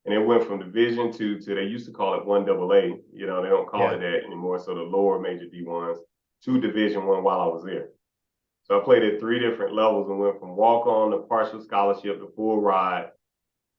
And it went from Division II to, they used to call it 1AA. They don't call it Yeah. that anymore. So the lower major D1s to Division I while I was there. So I played at three different levels and went from walk on to partial scholarship to full ride.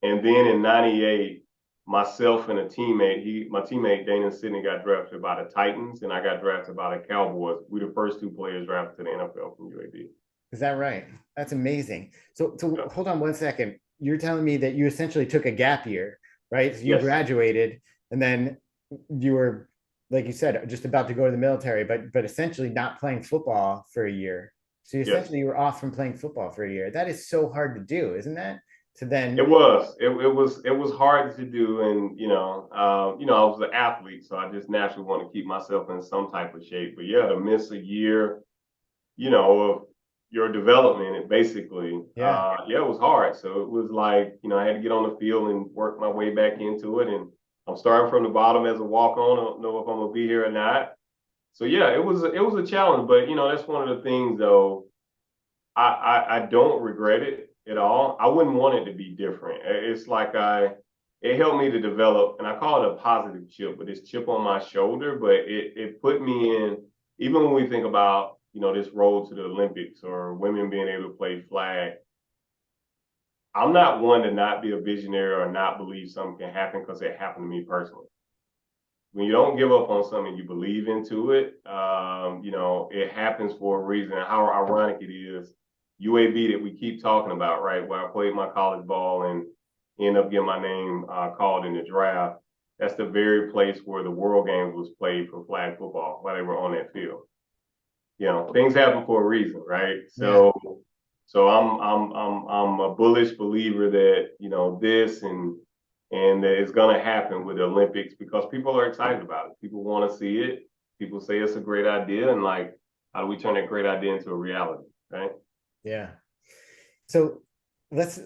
And then in '98, myself and my teammate Dana Sidney got drafted by the Titans, and I got drafted by the Cowboys. We the first two players drafted to the NFL from UAB. Is that right? That's amazing. So Yeah. hold on one second. You're telling me that you essentially took a gap year, right? So you Yes. graduated and then you were, like you said, just about to go to the military, but essentially not playing football for a year. So Yes. you were off from playing football for a year. That is so hard to do, isn't that? to then. It was hard to do, and I was an athlete, so I just naturally want to keep myself in some type of shape. But yeah, to miss a year, of your development, it basically, Yeah. yeah, it was hard. So it was like, I had to get on the field and work my way back into it, and I'm starting from the bottom as a walk on. I don't know if I'm gonna be here or not. So yeah, it was a challenge, but that's one of the things though. I don't regret it at all. I wouldn't want it to be different. It's like it helped me to develop, and I call it a positive chip, but it's chip on my shoulder. But it put me in, even when we think about, this road to the Olympics or women being able to play flag. I'm not one to not be a visionary or not believe something can happen because it happened to me personally. When you don't give up on something, you believe into it. It happens for a reason. How ironic it is, UAB that we keep talking about, right? Where I played my college ball and end up getting my name called in the draft. That's the very place where the World Games was played for flag football while they were on that field. Things happen for a reason, right? Yeah. So I'm a bullish believer that this and that it's going to happen with the Olympics because people are excited about it. People want to see it. People say it's a great idea, and like, how do we turn that great idea into a reality, right? Yeah. So let's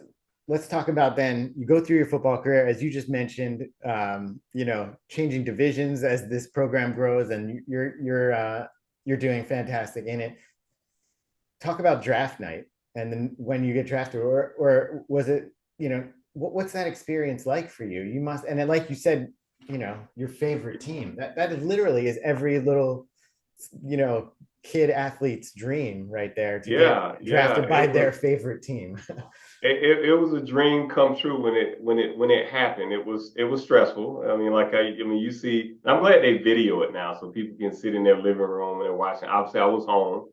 let's talk about then you go through your football career as you just mentioned, changing divisions as this program grows, and you're doing fantastic in it. Talk about draft night and then when you get drafted, or was it, what's that experience like for you? You must, and then like you said, your favorite team. That is literally is every little, you know, kid athlete's dream right there to get Yeah, yeah. drafted by their favorite team. It was a dream come true when it happened. It was stressful. I mean, you see. I'm glad they video it now so people can sit in their living room and they're watching. Obviously, I was home.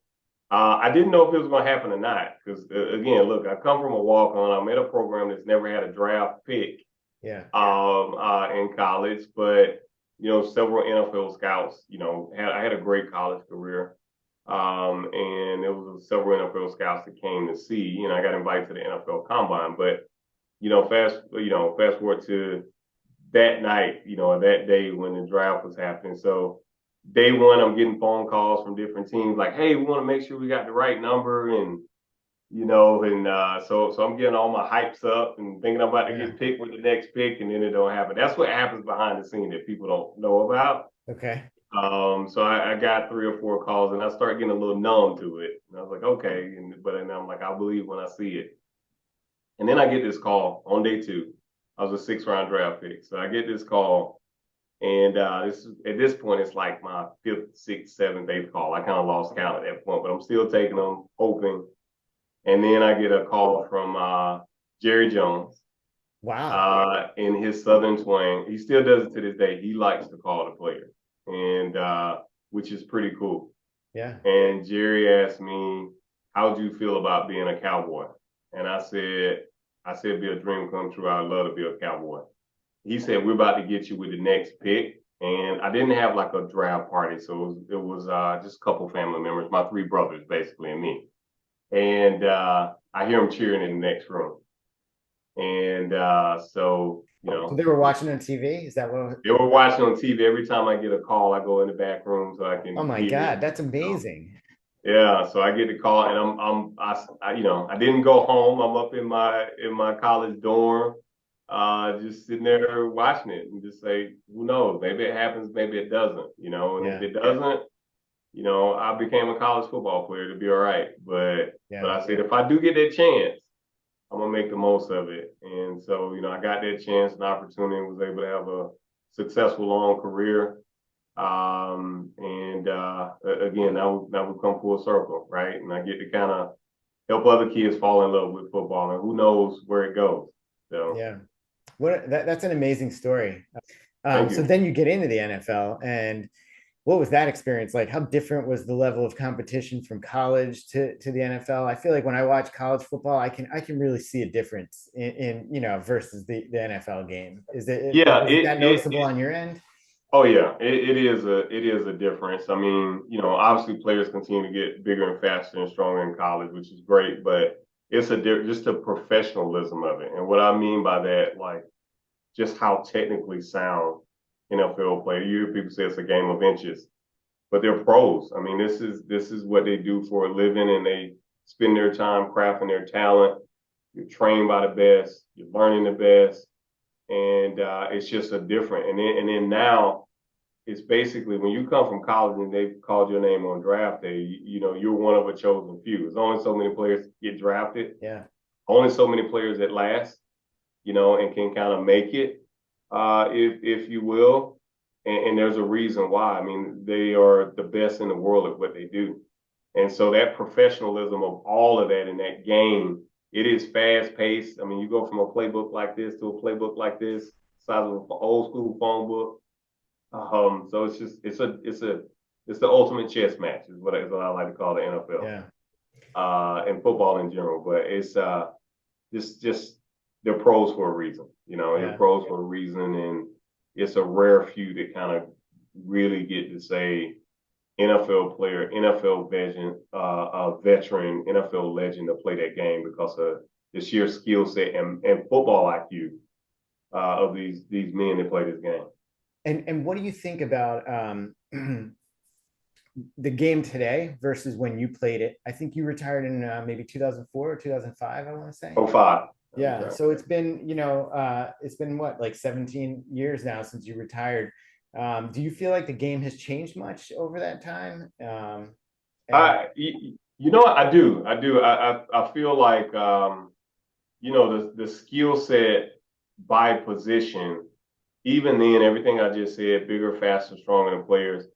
I didn't know if it was going to happen or not because again, look, I come from a walk on. I'm at a program that's never had a draft pick Yeah. in college, but several NFL scouts. I had a great college career. And there was several NFL scouts that came to see. I got invited to the NFL Combine, but fast forward to that night, that day when the draft was happening. So day one, I'm getting phone calls from different teams like, "Hey, we want to make sure we got the right number," and so I'm getting all my hypes up and thinking I'm about to Yeah. get picked with the next pick, and then it don't happen. That's what happens behind the scene that people don't know about. Okay. So I got 3 or 4 calls and I started getting a little numb to it. And I was like, okay. But I'm like, I believe when I see it. And then I get this call on day two. I was a 6th round draft pick. So I get this call. And at this point, it's like my 5th, 6th, 7th, 8th call. I kind of lost count at that point, but I'm still taking them, hoping. And then I get a call from Jerry Jones Wow. in his Southern twang. He still does it to this day. He likes to call the player, and which is pretty cool. Yeah. And Jerry asked me, "How do you feel about being a Cowboy?" And I said, "It'd be a dream come true. I'd love to be a Cowboy." He said, "We're about to get you with the next pick." And I didn't have like a draft party, so it was just a couple family members, my 3 brothers basically, and me. And I hear them cheering in the next room. And so, So they were watching on TV. Is that what? they were watching on TV. Every time I get a call, I go in the back room so I Oh can my hear it. God, that's amazing. Yeah, so I get the call, and I didn't go home. I'm up in my college dorm, just sitting there watching it, and just say, who knows? Maybe it happens, maybe it doesn't. And if Yeah. it doesn't, I became a college football player to be all right. But Yeah. I said if I do get that chance, I'm gonna make the most of it. And so, I got that chance and opportunity and was able to have a successful long career. And again, now we come full circle, right? And I get to kind of help other kids fall in love with football, and who knows where it goes. So, Yeah. That's an amazing story. thank So you. then you get into the NFL, and what was that experience like? How different was the level of competition from college to the NFL? I feel like when I watch college football, I can really see a difference in versus the NFL game. Yeah, Was it that noticeable on your end? oh yeah, it is a difference. I mean, obviously players continue to get bigger and faster and stronger in college, which is great, but just the professionalism of it. And what I mean by that, like just how technically sound NFL play. You hear people say it's a game of inches, but they're pros. I mean, this is what they do for a living, and they spend their time crafting their talent. You're trained by the best. You're learning the best, and it's just a different. And then now it's basically when you come from college and they've called your name on draft day, you're one of a chosen few. There's only so many players get drafted. Yeah. Only so many players that last, and can kind of make it, if you will. And there's a reason why. I mean, they are the best in the world at what they do. And so that professionalism of all of that in that game, it is fast paced. I mean, you go from a playbook like this to a playbook like this, size of an old school phone book. So it's the ultimate chess match is what I like to call the NFL. Yeah. And football in general. But it's just they're pros for a reason. They're pros for a reason, and it's a rare few that kind of really get to say NFL player, NFL veteran, NFL legend to play that game because of the sheer skill set and football IQ of these men that play this game. And what do you think about the game today versus when you played it? I think you retired in maybe 2004 or 2005, I want to say. 05. Yeah. Okay. So it's been, it's been what, like 17 years now since you retired. Do you feel like the game has changed much over that time? I do. I feel like, the skill set by position, even then, everything I just said, bigger, faster, stronger than players.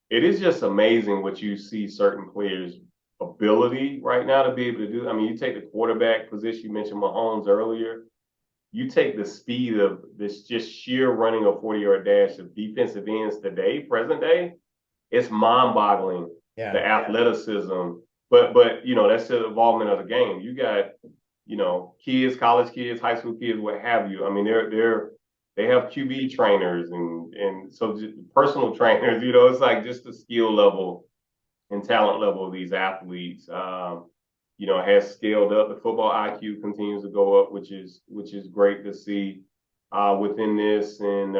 It is just amazing what you see certain players' ability right now to be able to do. I mean, you take the quarterback position, you mentioned Mahomes earlier. You take the speed of this just sheer running a 40-yard dash of defensive ends today, present day, it's mind-boggling, the athleticism. But that's the involvement of the game. You got, kids, college kids, high school kids, what have you. I mean, they have QB trainers and so personal trainers, it's like just the skill level and talent level of these athletes, has scaled up. The football IQ continues to go up, which is great to see within this. And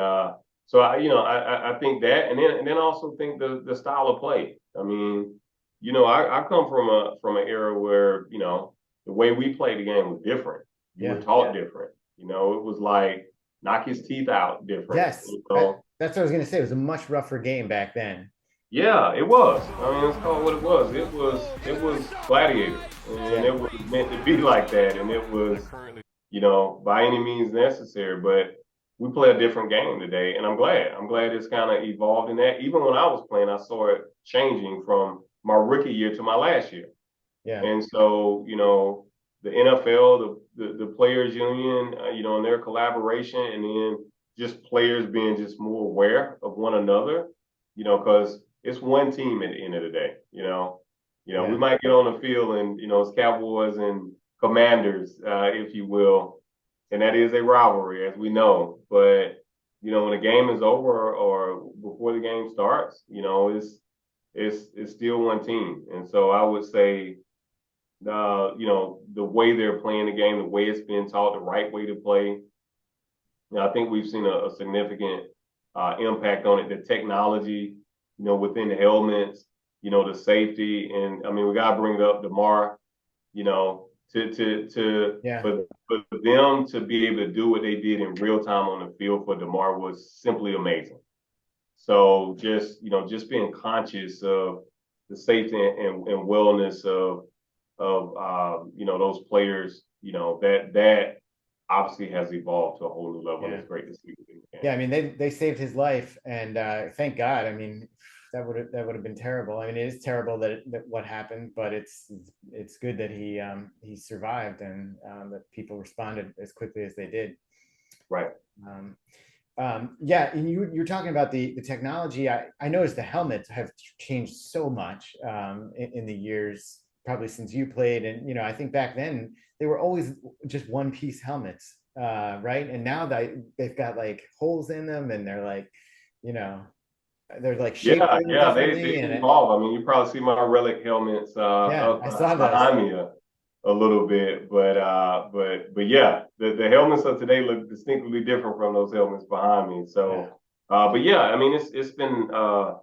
so I think that, and then I also think the style of play. I mean, I come from an era where the way we played the game was different. You were taught different. It was like knock his teeth out different. Yes, that's what I was going to say. It was a much rougher game back then. Yeah, it was. I mean, it's called what it was. It was gladiator, and it was meant to be like that, and it was, by any means necessary. But we play a different game today, and I'm glad. I'm glad it's kind of evolved in that. Even when I was playing, I saw it changing from my rookie year to my last year. Yeah. And so, the NFL, the players union, and their collaboration, and then just players being just more aware of one another, because it's one team at the end of the day, we might get on the field and, it's Cowboys and Commanders, if you will. And that is a rivalry, as we know. But, when the game is over or before the game starts, it's still one team. And so I would say, the way they're playing the game, the way it's been taught, the right way to play. I think we've seen a significant impact on it. The technology, within the helmets, the safety, and I mean, we got to bring up DeMar, for them to be able to do what they did in real time on the field for DeMar was simply amazing. So just being conscious of the safety and wellness of those players, that obviously has evolved to a whole new level. And it's great to see. Yeah, I mean, they saved his life, and thank God. I mean, that would have been terrible. I mean, it is terrible that what happened, but it's good that he survived, and that people responded as quickly as they did. Right. And you're talking about the technology. I noticed the helmets have changed so much in the years, probably since you played. And, I think back then they were always just one piece helmets, right? And now they've got like holes in them, and they're like, they're like shaped they evolve. I mean, you probably see my relic helmets I saw those behind me. a little bit. But yeah, the helmets of today look distinctly different from those helmets behind me. Yeah. So, but yeah, I mean, it's been and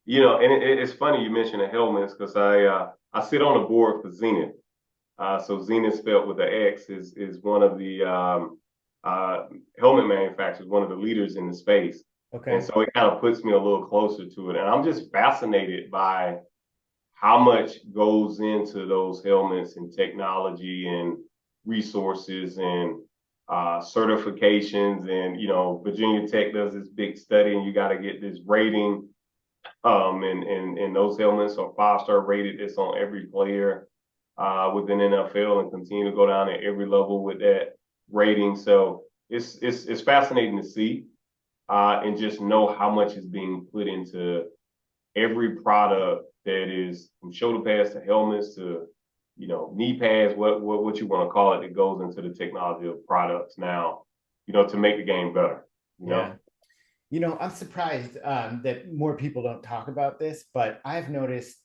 it's funny you mentioned the helmets because I sit on a board for Zenith. So Zenith spelled with the X is one of the uh, helmet manufacturers, one of the leaders in the space. And Okay. so it kind of puts me a little closer to it. And I'm just fascinated by how much goes into those helmets and technology and resources and certifications. And, Virginia Tech does this big study and you got to get this rating. And those helmets are 5-star rated. It's on every player within NFL and continue to go down at every level with that rating. So it's fascinating to see and just know how much is being put into every product that is from shoulder pads to helmets to knee pads, what you want to call it, that goes into the technology of products now, to make the game better. You Yeah. know. I'm surprised that more people don't talk about this, but I've noticed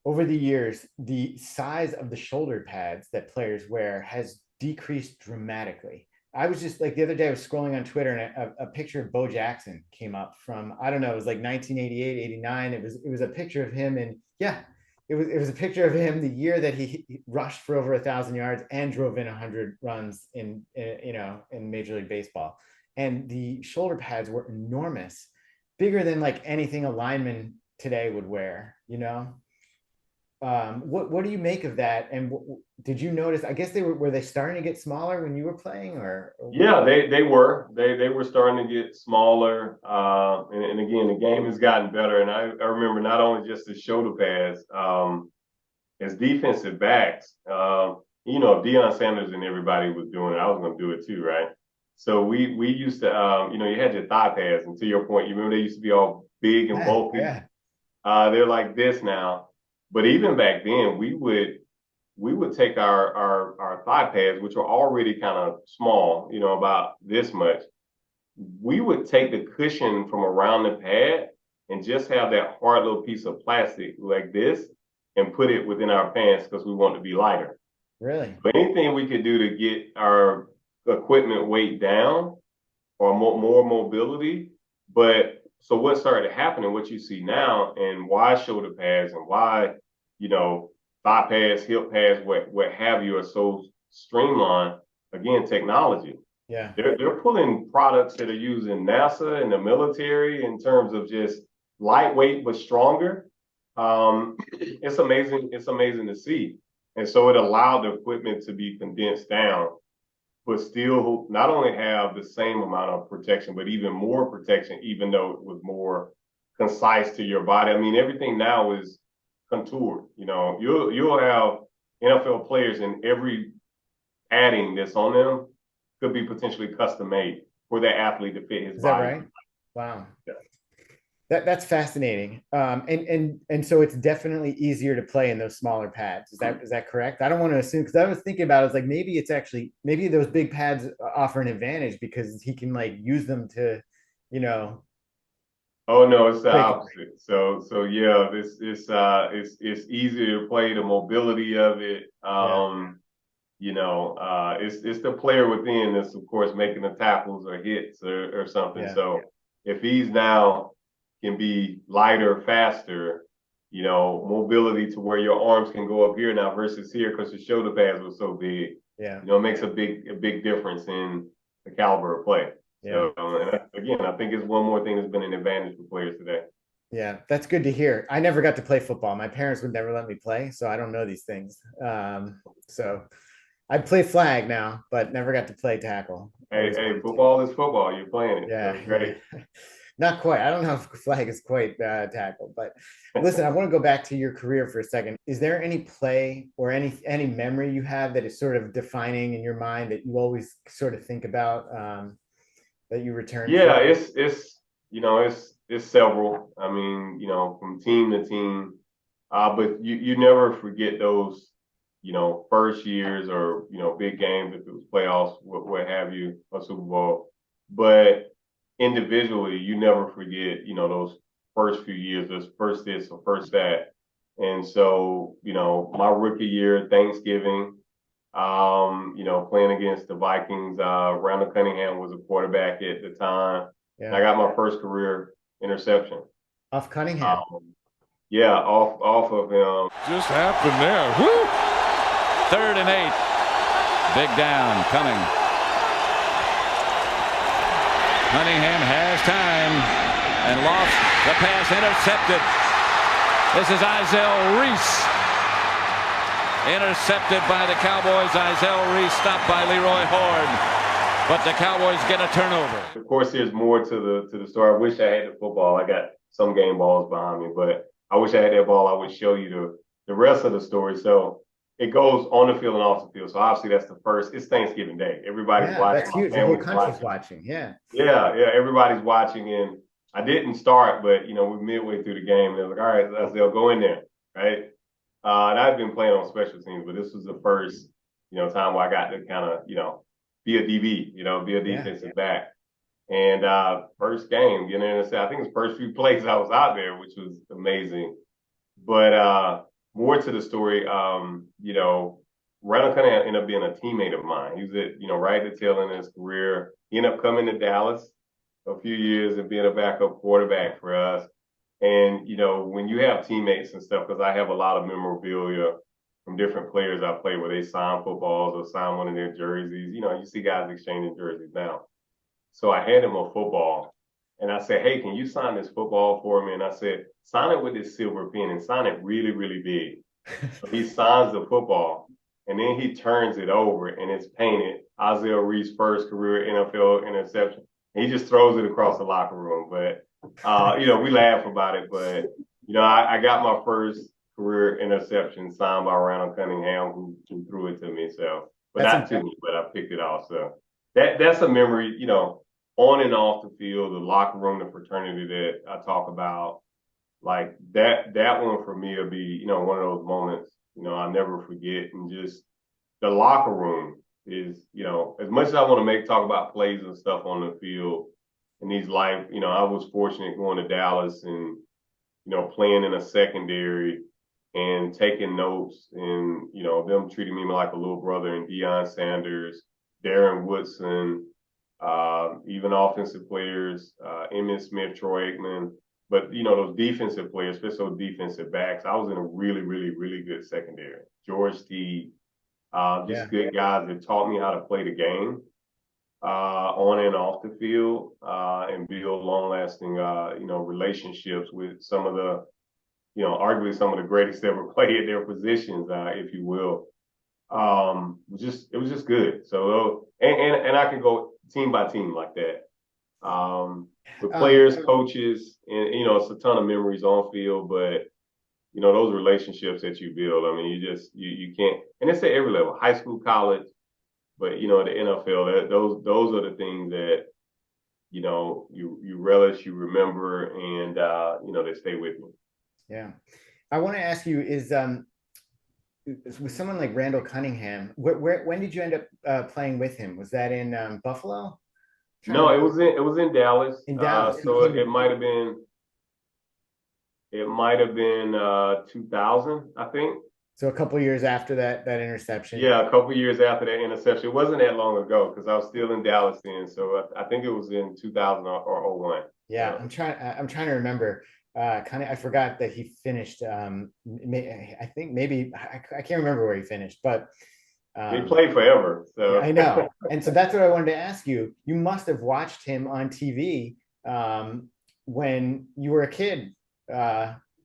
over the years, the size of the shoulder pads that players wear has decreased dramatically. I was just like the other day, I was scrolling on Twitter and a picture of Bo Jackson came up from, I don't know, it was like 1988, 89. It was a picture of him. And yeah, it was a picture of him the year that he rushed for over 1,000 yards and drove in 100 runs in Major League Baseball. And the shoulder pads were enormous, bigger than like anything a lineman today would wear. What do you make of that? And did you notice? I guess were they starting to get smaller when you were playing, or what? Yeah, they were starting to get smaller, and again, the game has gotten better. And I remember not only just the shoulder pads, as defensive backs, if Deion Sanders and everybody was doing it, I was going to do it too, right? So we used to, you had your thigh pads, and to your point, you remember they used to be all big and Yeah, bulky. yeah, They're like this now, but even back then, we would take our thigh pads, which are already kind of small, about this much. We would take the cushion from around the pad and just have that hard little piece of plastic like this and put it within our pants because we want to be lighter. really, But anything we could do to get our equipment weight down or more mobility. But so what started happening, what you see now, and why shoulder pads and why, you know, thigh pads, hip pads, what have you, are so streamlined. Again, technology. yeah, They're pulling products that are used in NASA and the military in terms of just lightweight but stronger. It's amazing. It's amazing to see. And so it allowed the equipment to be condensed down but still not only have the same amount of protection, but even more protection, even though it was more concise to your body. I mean, everything now is contoured. You'll have NFL players in every padding that's on them could be potentially custom made for that athlete to fit his is that body. right? Wow, Yeah. that's fascinating. And so it's definitely easier to play in those smaller pads. Is that correct? I don't want to assume because I was thinking about it, it's like maybe those big pads offer an advantage because he can like use them to, you know, Oh no, it's the break it. opposite. So yeah, it's easier to play, the mobility of it. Yeah, It's the player within that's of course making the tackles or hits or something. yeah. So if he's now can be lighter, faster, mobility to where your arms can go up here now versus here because your shoulder pads were so big. Yeah. It makes a big difference in the caliber of play. Yeah. So and again, I think it's one more thing that's been an advantage for players today. Yeah. That's good to hear. I never got to play football. My parents would never let me play, so I don't know these things. So I play flag now, but never got to play tackle. Hey, Always hey, wanted to. football is football. You're playing it, so Yeah, it's yeah. great. Not quite. I don't know if flag is quite tackle, but listen, I want to go back to your career for a second. Is there any play or any memory you have that is sort of defining in your mind that you always sort of think about that you return to? Yeah, it's several. I mean, from team to team, but you never forget those, first years or big games if it was playoffs, what have you, a Super Bowl. But individually, you never forget, those first few years, those first this or first that. And so, my rookie year, Thanksgiving, playing against the Vikings, Randall Cunningham was a quarterback at the time. And I Yeah. got my first career interception. Off Cunningham. Yeah, off of him. Just happened there. Woo! 3rd and 8. Big down coming. Cunningham has time and lost the pass, intercepted. This is Izell Reese. Intercepted by the Cowboys. Izell Reese stopped by Leroy Horde. But the Cowboys get a turnover. Of course, there's more to the story. I wish I had the football. I got some game balls behind me, but I wish I had that ball. I would show you the rest of the story. So it goes on the field and off the field. So obviously that's the first. It's Thanksgiving Day. Everybody's Yeah, watching. that's My huge. The whole family's country's watching. watching. Yeah. Yeah. Everybody's watching, and I didn't start, but we're midway through the game, and they're like, "All right, they'll go in there, right?" And I've been playing on special teams, but this was the first, time where I got to kind of, be a DB, be a defensive back. And first game, I think it's first few plays I was out there, which was amazing. But more to the story, Randall Cunningham ended up being a teammate of mine. He was right at the tail end of his career. He ended up coming to Dallas a few years and being a backup quarterback for us. And, when you have teammates and stuff, because I have a lot of memorabilia from different players I played where they sign footballs or sign one of their jerseys. You see guys exchanging jerseys now. So I hand him a football and I said, "Hey, can you sign this football for me?" And I said, "Sign it with this silver pen and sign it really, really big." So he signs the football and then he turns it over and it's painted Izell Reese first career NFL interception. And he just throws it across the locker room. But, we laugh about it. But, I got my first career interception signed by Randall Cunningham who threw it to me. So, but That's not to me, but I picked it off. So that's a memory, on and off the field, the locker room, the fraternity that I talk about. Like that one for me will be, one of those moments, I'll never forget. And just the locker room is, as much as I want to talk about plays and stuff on the field in these life, I was fortunate going to Dallas and, playing in a secondary and taking notes and, them treating me like a little brother, and Deion Sanders, Darren Woodson, even offensive players, Emmitt Smith, Troy Aikman. But, those defensive players, especially defensive backs, I was in a really, really, really good secondary. George T, just good guys that taught me how to play the game on and off the field and build long-lasting, relationships with some of the, arguably some of the greatest ever played at their positions, if you will. It was just good. So, and I can go team by team like that. With players, coaches, and it's a ton of memories on field, but those relationships that you build. I mean, you can't, and it's at every level, high school, college, but the NFL. Those are the things that you relish, you remember, and they stay with you. Yeah. I want to ask you, is with someone like Randall Cunningham, when did you end up playing with him? Was that in Buffalo? No, it was in Dallas. In Dallas. So it might have been 2000, I think. So a couple of years after that interception. Yeah, a couple of years after that interception. It wasn't that long ago because I was still in Dallas then. So I think it was in 2000 or 01. Yeah, I'm trying to remember. I forgot that he finished. I think maybe I can't remember where he finished, but he played forever. So I know, and so that's what I wanted to ask you. You must have watched him on TV when you were a kid,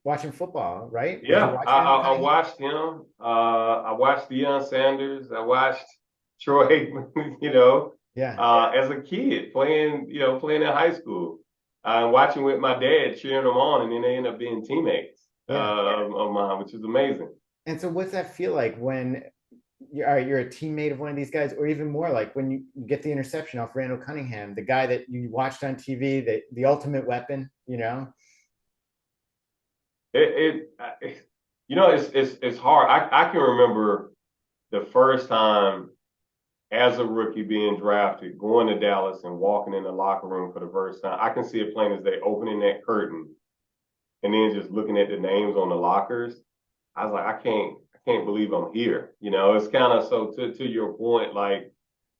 watching football, right? Yeah, I watched him. I watched Deion Sanders. I watched Troy Aikman. Yeah. As a kid playing in high school. Watching with my dad, cheering them on, and then they end up being teammates of mine, which is amazing. And so, what's that feel like when you're a teammate of one of these guys, or even more like when you get the interception off Randall Cunningham, the guy that you watched on TV, the ultimate weapon, It's hard. I can remember the first time as a rookie being drafted, going to Dallas and walking in the locker room for the first time. I can see it plain as day, opening that curtain and then just looking at the names on the lockers. I was like, I can't believe I'm here. You know, it's kind of so to your point, like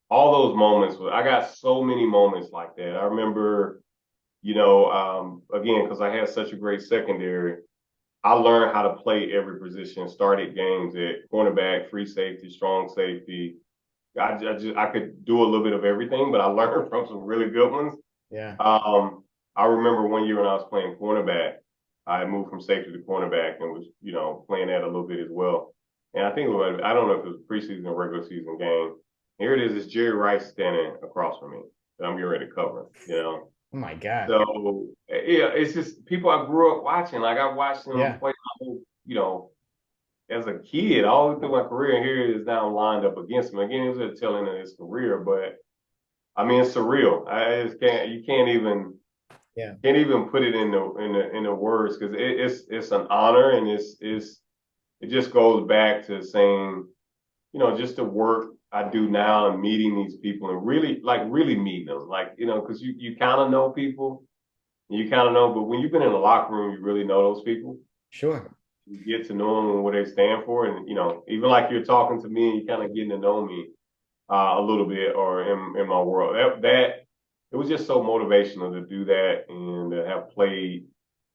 all those moments. I got so many moments like that. I remember, again, because I had such a great secondary, I learned how to play every position. Started games at cornerback, free safety, strong safety. I could do a little bit of everything, but I learned from some really good ones. Yeah. I remember one year when I was playing cornerback, I moved from safety to cornerback and was, playing that a little bit as well. And I think I don't know if it was a preseason or regular season game. Here it is, it's Jerry Rice standing across from me that I'm getting ready to cover. Oh my God. So yeah, it's just people I grew up watching. Like I watched him Yeah. play my whole, as a kid, all through my career. And here it is now lined up against him. Again, it was at the tail end of his career, but I mean, it's surreal. I just can't. You Yeah. can't even put it in the words because it's an honor and it just goes back to saying, just the work I do now and meeting these people and really meeting them, because you kind of know people, you kind of know, but when you've been in the locker room, you really know those people. Sure. You get to know them and what they stand for, and even like you're talking to me and you kind of getting to know me a little bit or in my world. That it was just so motivational to do that and to have played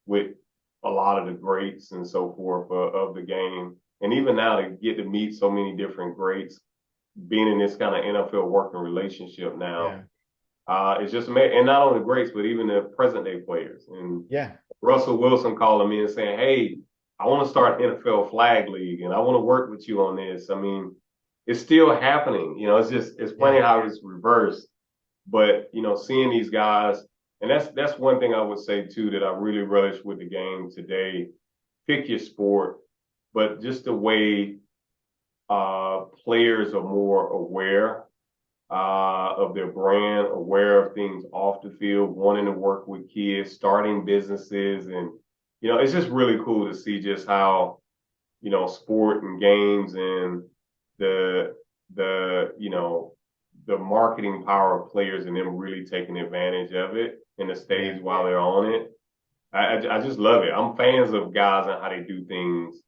with a lot of the greats and so forth of the game. And even now to get to meet so many different greats, being in this kind of NFL working relationship now, Yeah. it's just amazing. And not only the greats, but even the present day players. And Yeah. Russell Wilson calling me and saying, "Hey, I want to start an NFL flag league and I want to work with you on this." I mean, it's still happening. It's funny Yeah. how it's reversed. But seeing these guys, and that's one thing I would say too that I really relish with the game today. Pick your sport, but just the way players are more aware of their brand, aware of things off the field, wanting to work with kids, starting businesses, and it's just really cool to see just how sport and games and the the marketing power of players and them really taking advantage of it in the Yeah. stage while they're on it. I just love it. I'm fans of guys and how they do things,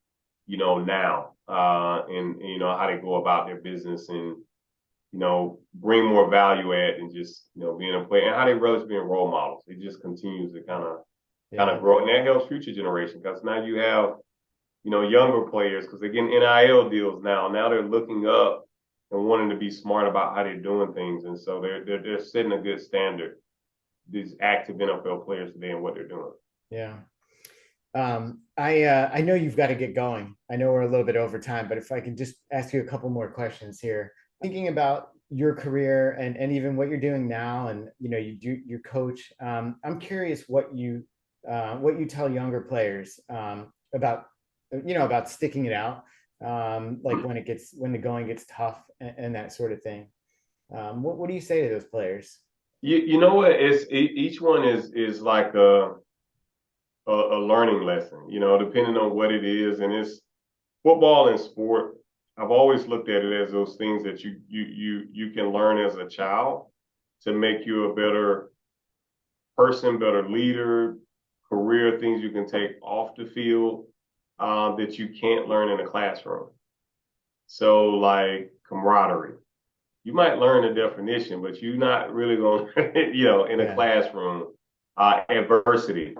now, and how they go about their business and bring more value add and just being a player and how they relish being role models. It just continues to kind Yeah. of grow, and that helps future generation because now you have younger players because again, NIL deals now they're looking up and wanting to be smart about how they're doing things. And so they're setting a good standard, these active NFL players today and what they're doing. Yeah. I know you've got to get going. I know we're a little bit over time, but if I can just ask you a couple more questions here. Thinking about your career and even what you're doing now, and you coach. I'm curious what you tell younger players about about sticking it out, like when the going gets tough and that sort of thing. What do you say to those players? You know what? Each one is like a learning lesson, depending on what it is. And it's football and sport. I've always looked at it as those things that you can learn as a child to make you a better person, better leader, career things you can take off the field that you can't learn in a classroom. So like camaraderie, you might learn the definition, but you're not really going to, in a Yeah. classroom. Adversity,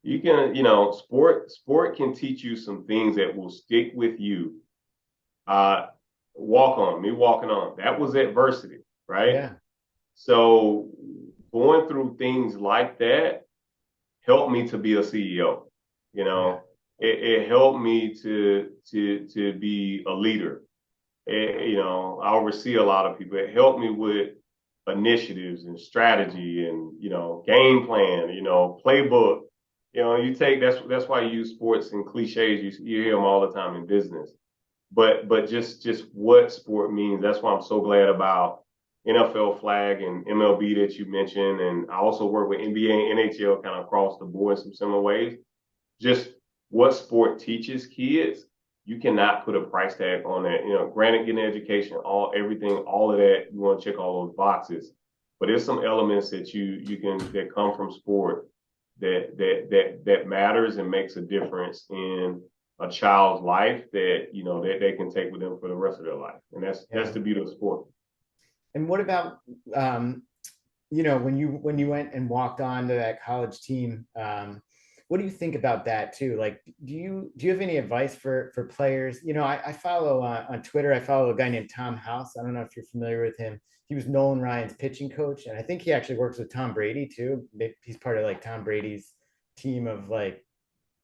you can, sport can teach you some things that will stick with you. Uh, me walking on, that was adversity, right? Yeah. So going through things like that helped me to be a CEO. You Yeah. know, it helped me to be a leader. I oversee a lot of people. It helped me with initiatives and strategy and game plan. Playbook. You take that's why you use sports and cliches. You hear them all the time in business. But just what sport means. That's why I'm so glad about NFL flag and MLB that you mentioned, and I also work with NBA and NHL kind of across the board in some similar ways. Just what sport teaches kids, you cannot put a price tag on that. Granted, getting education, everything, all of that, you want to check all those boxes. But there's some elements that you can that come from sport that matters and makes a difference in a child's life that, that they can take with them for the rest of their life. And that's the beauty of sport. And what about, when you went and walked on to that college team, what do you think about that too? Like, do you have any advice for players? I follow on Twitter, I follow a guy named Tom House. I don't know if you're familiar with him. He was Nolan Ryan's pitching coach, and I think he actually works with Tom Brady too. He's part of like Tom Brady's team of like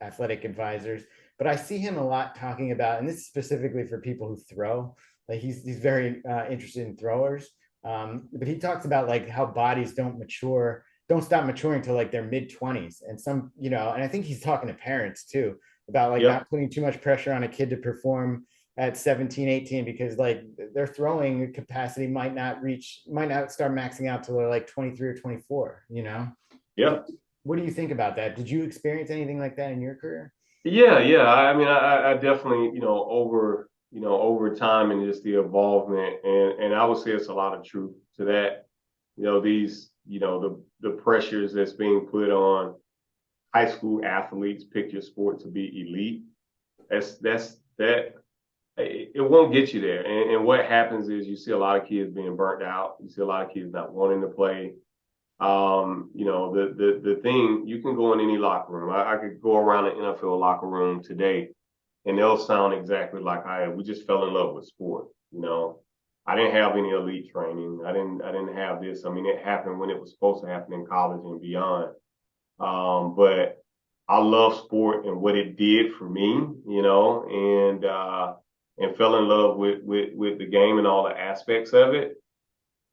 athletic advisors. But I see him a lot talking about, and this is specifically for people who throw. Like he's very interested in throwers. But he talks about like how bodies don't stop maturing till like their mid 20s. And and I think he's talking to parents too about like not putting too much pressure on a kid to perform at 17, 18, because like their throwing capacity might not start maxing out till they're like 23 or 24, Yeah. What do you think about that? Did you experience anything like that in your career? Yeah. I mean, I definitely, over time and just the involvement, and I would say it's a lot of truth to that. These, the pressures that's being put on high school athletes, pick your sport to be elite. That it won't get you there. And what happens is you see a lot of kids being burnt out. You see a lot of kids not wanting to play. The thing, you can go in any locker room. I could go around the NFL locker room today and they'll sound exactly like we just fell in love with sport. I didn't have any elite training. I didn't have this. I mean, it happened when it was supposed to happen in college and beyond. But I love sport and what it did for me, and fell in love with the game and all the aspects of it.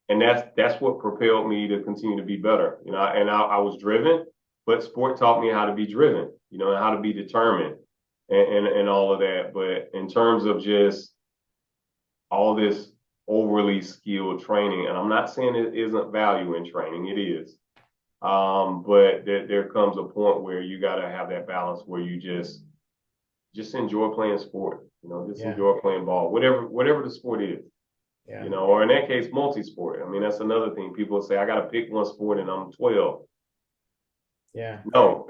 And that's what propelled me to continue to be better. I was driven, but sport taught me how to be driven, and how to be determined and all of that. But in terms of just all this overly skilled training, and I'm not saying it isn't value in training, it is. But there comes a point where you got to have that balance where you just enjoy playing sport, enjoy playing ball, whatever the sport is. Yeah. Or in that case, multi-sport. I mean, that's another thing. People say, I got to pick one sport and I'm 12. Yeah. No.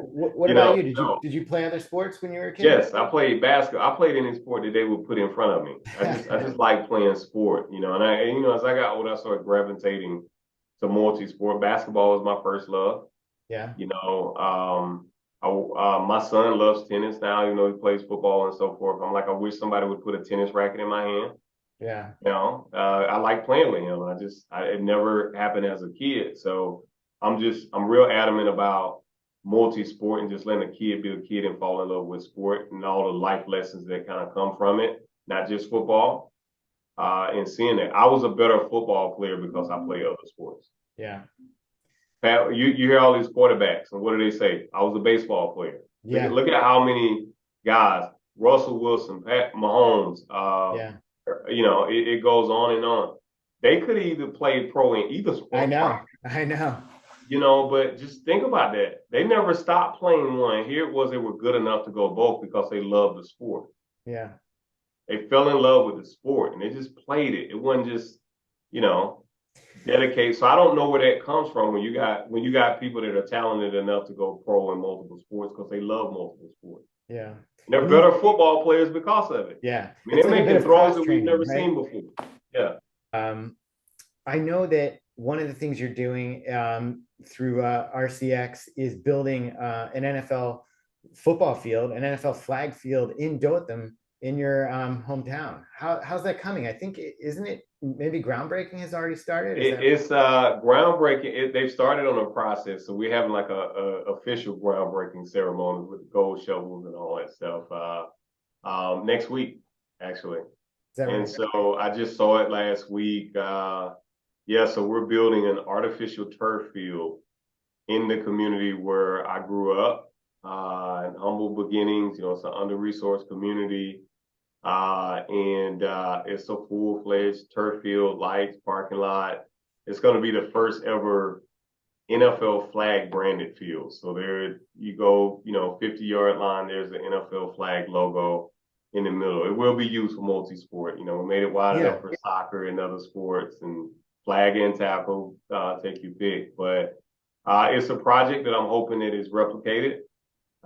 What about you? Did you play other sports when you were a kid? Yes, I played basketball. I played any sport that they would put in front of me. I just like playing sport, and as I got older, I started gravitating to multi-sport. Basketball was my first love. Yeah. My son loves tennis now, he plays football and so forth. I'm like, I wish somebody would put a tennis racket in my hand. Yeah. I like playing with him. It never happened as a kid. So I'm real adamant about multi-sport and just letting a kid be a kid and fall in love with sport and all the life lessons that kind of come from it, not just football. And seeing that I was a better football player because I play other sports. Yeah. Pat, you hear all these quarterbacks and what do they say? I was a baseball player. Yeah. Look at how many guys, Russell Wilson, Pat Mahomes, it goes on and on. They could either play pro in either sport. I know. But just think about that. They never stopped playing one. Here it was, they were good enough to go both because they loved the sport. Yeah. They fell in love with the sport and they just played it. It wasn't just, dedicated. So I don't know where that comes from when you got people that are talented enough to go pro in multiple sports because they love multiple sports. Yeah. And they're better football players because of it. Yeah. I mean, they're making throws that we've never seen before. Yeah. I know that one of the things you're doing through RCX is building an NFL football field, an NFL flag field in Dothan in your hometown. How's that coming? I think, isn't it maybe groundbreaking has already started? It's groundbreaking. They've started on a process. So we're having like a official groundbreaking ceremony with gold shovels and all that stuff next week, actually. And so I just saw it last week. So we're building an artificial turf field in the community where I grew up, in humble beginnings. It's an under-resourced community. And it's a full-fledged turf field, lights, parking lot. It's going to be the first ever NFL flag branded field. So there you go, 50-yard line, there's the NFL flag logo in the middle. It will be used for multi-sport. We made it wide enough for soccer and other sports, and flag and tackle, take your pick. But it's a project that I'm hoping that is replicated.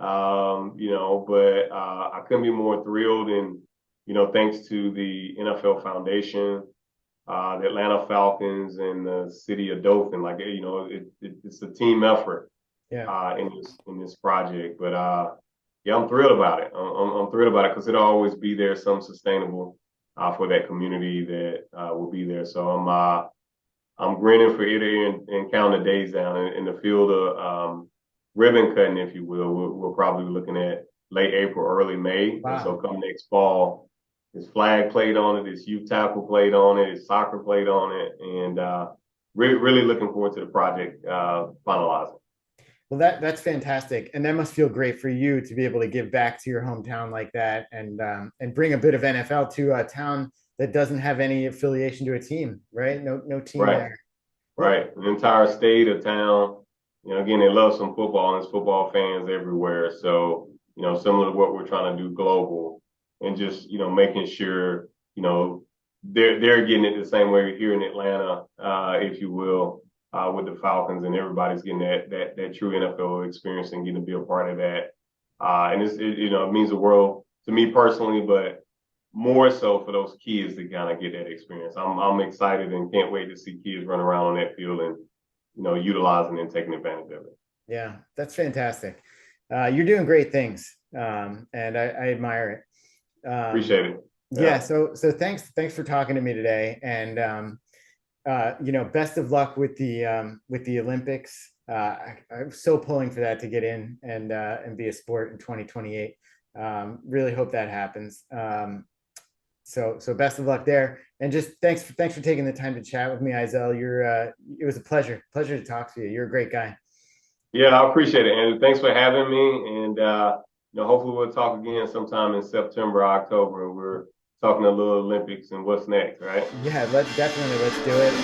But I couldn't be more thrilled. And, thanks to the NFL Foundation, the Atlanta Falcons, and the city of Dothan, it's a team effort in this project. But yeah, I'm thrilled about it. I'm thrilled about it because it'll always be there, some sustainable for that community that will be there. So I'm grinning for it and counting the days down in the field of ribbon cutting, if you will. We're probably looking at late April, early May. Wow. And so come next fall, his flag played on it, his youth tackle played on it, his soccer played on it, and really looking forward to the project finalizing. Well, that's fantastic, and that must feel great for you to be able to give back to your hometown like that, and bring a bit of NFL to a town that doesn't have any affiliation to a team, right? No team there. Right, an entire state, a town. Again, they love some football, and there's football fans everywhere. So, similar to what we're trying to do global, and just making sure they're getting it the same way here in Atlanta, if you will. With the Falcons, and everybody's getting that true NFL experience and getting to be a part of that. And it means the world to me personally, but more so for those kids to kind of get that experience. I'm excited and can't wait to see kids run around on that field and utilizing and taking advantage of it. Yeah, that's fantastic. You're doing great things, and I admire it. Appreciate it. Yeah. So thanks for talking to me today, and best of luck with the Olympics. I'm so pulling for that to get in and be a sport in 2028. Really hope that happens. So best of luck there, and just thanks for taking the time to chat with me, Izell. It was a pleasure to talk to you. You're a great guy. Yeah, I appreciate it, and thanks for having me. And hopefully we'll talk again sometime in September, October, and we're talking a little Olympics and what's next, right? Yeah, let's do it.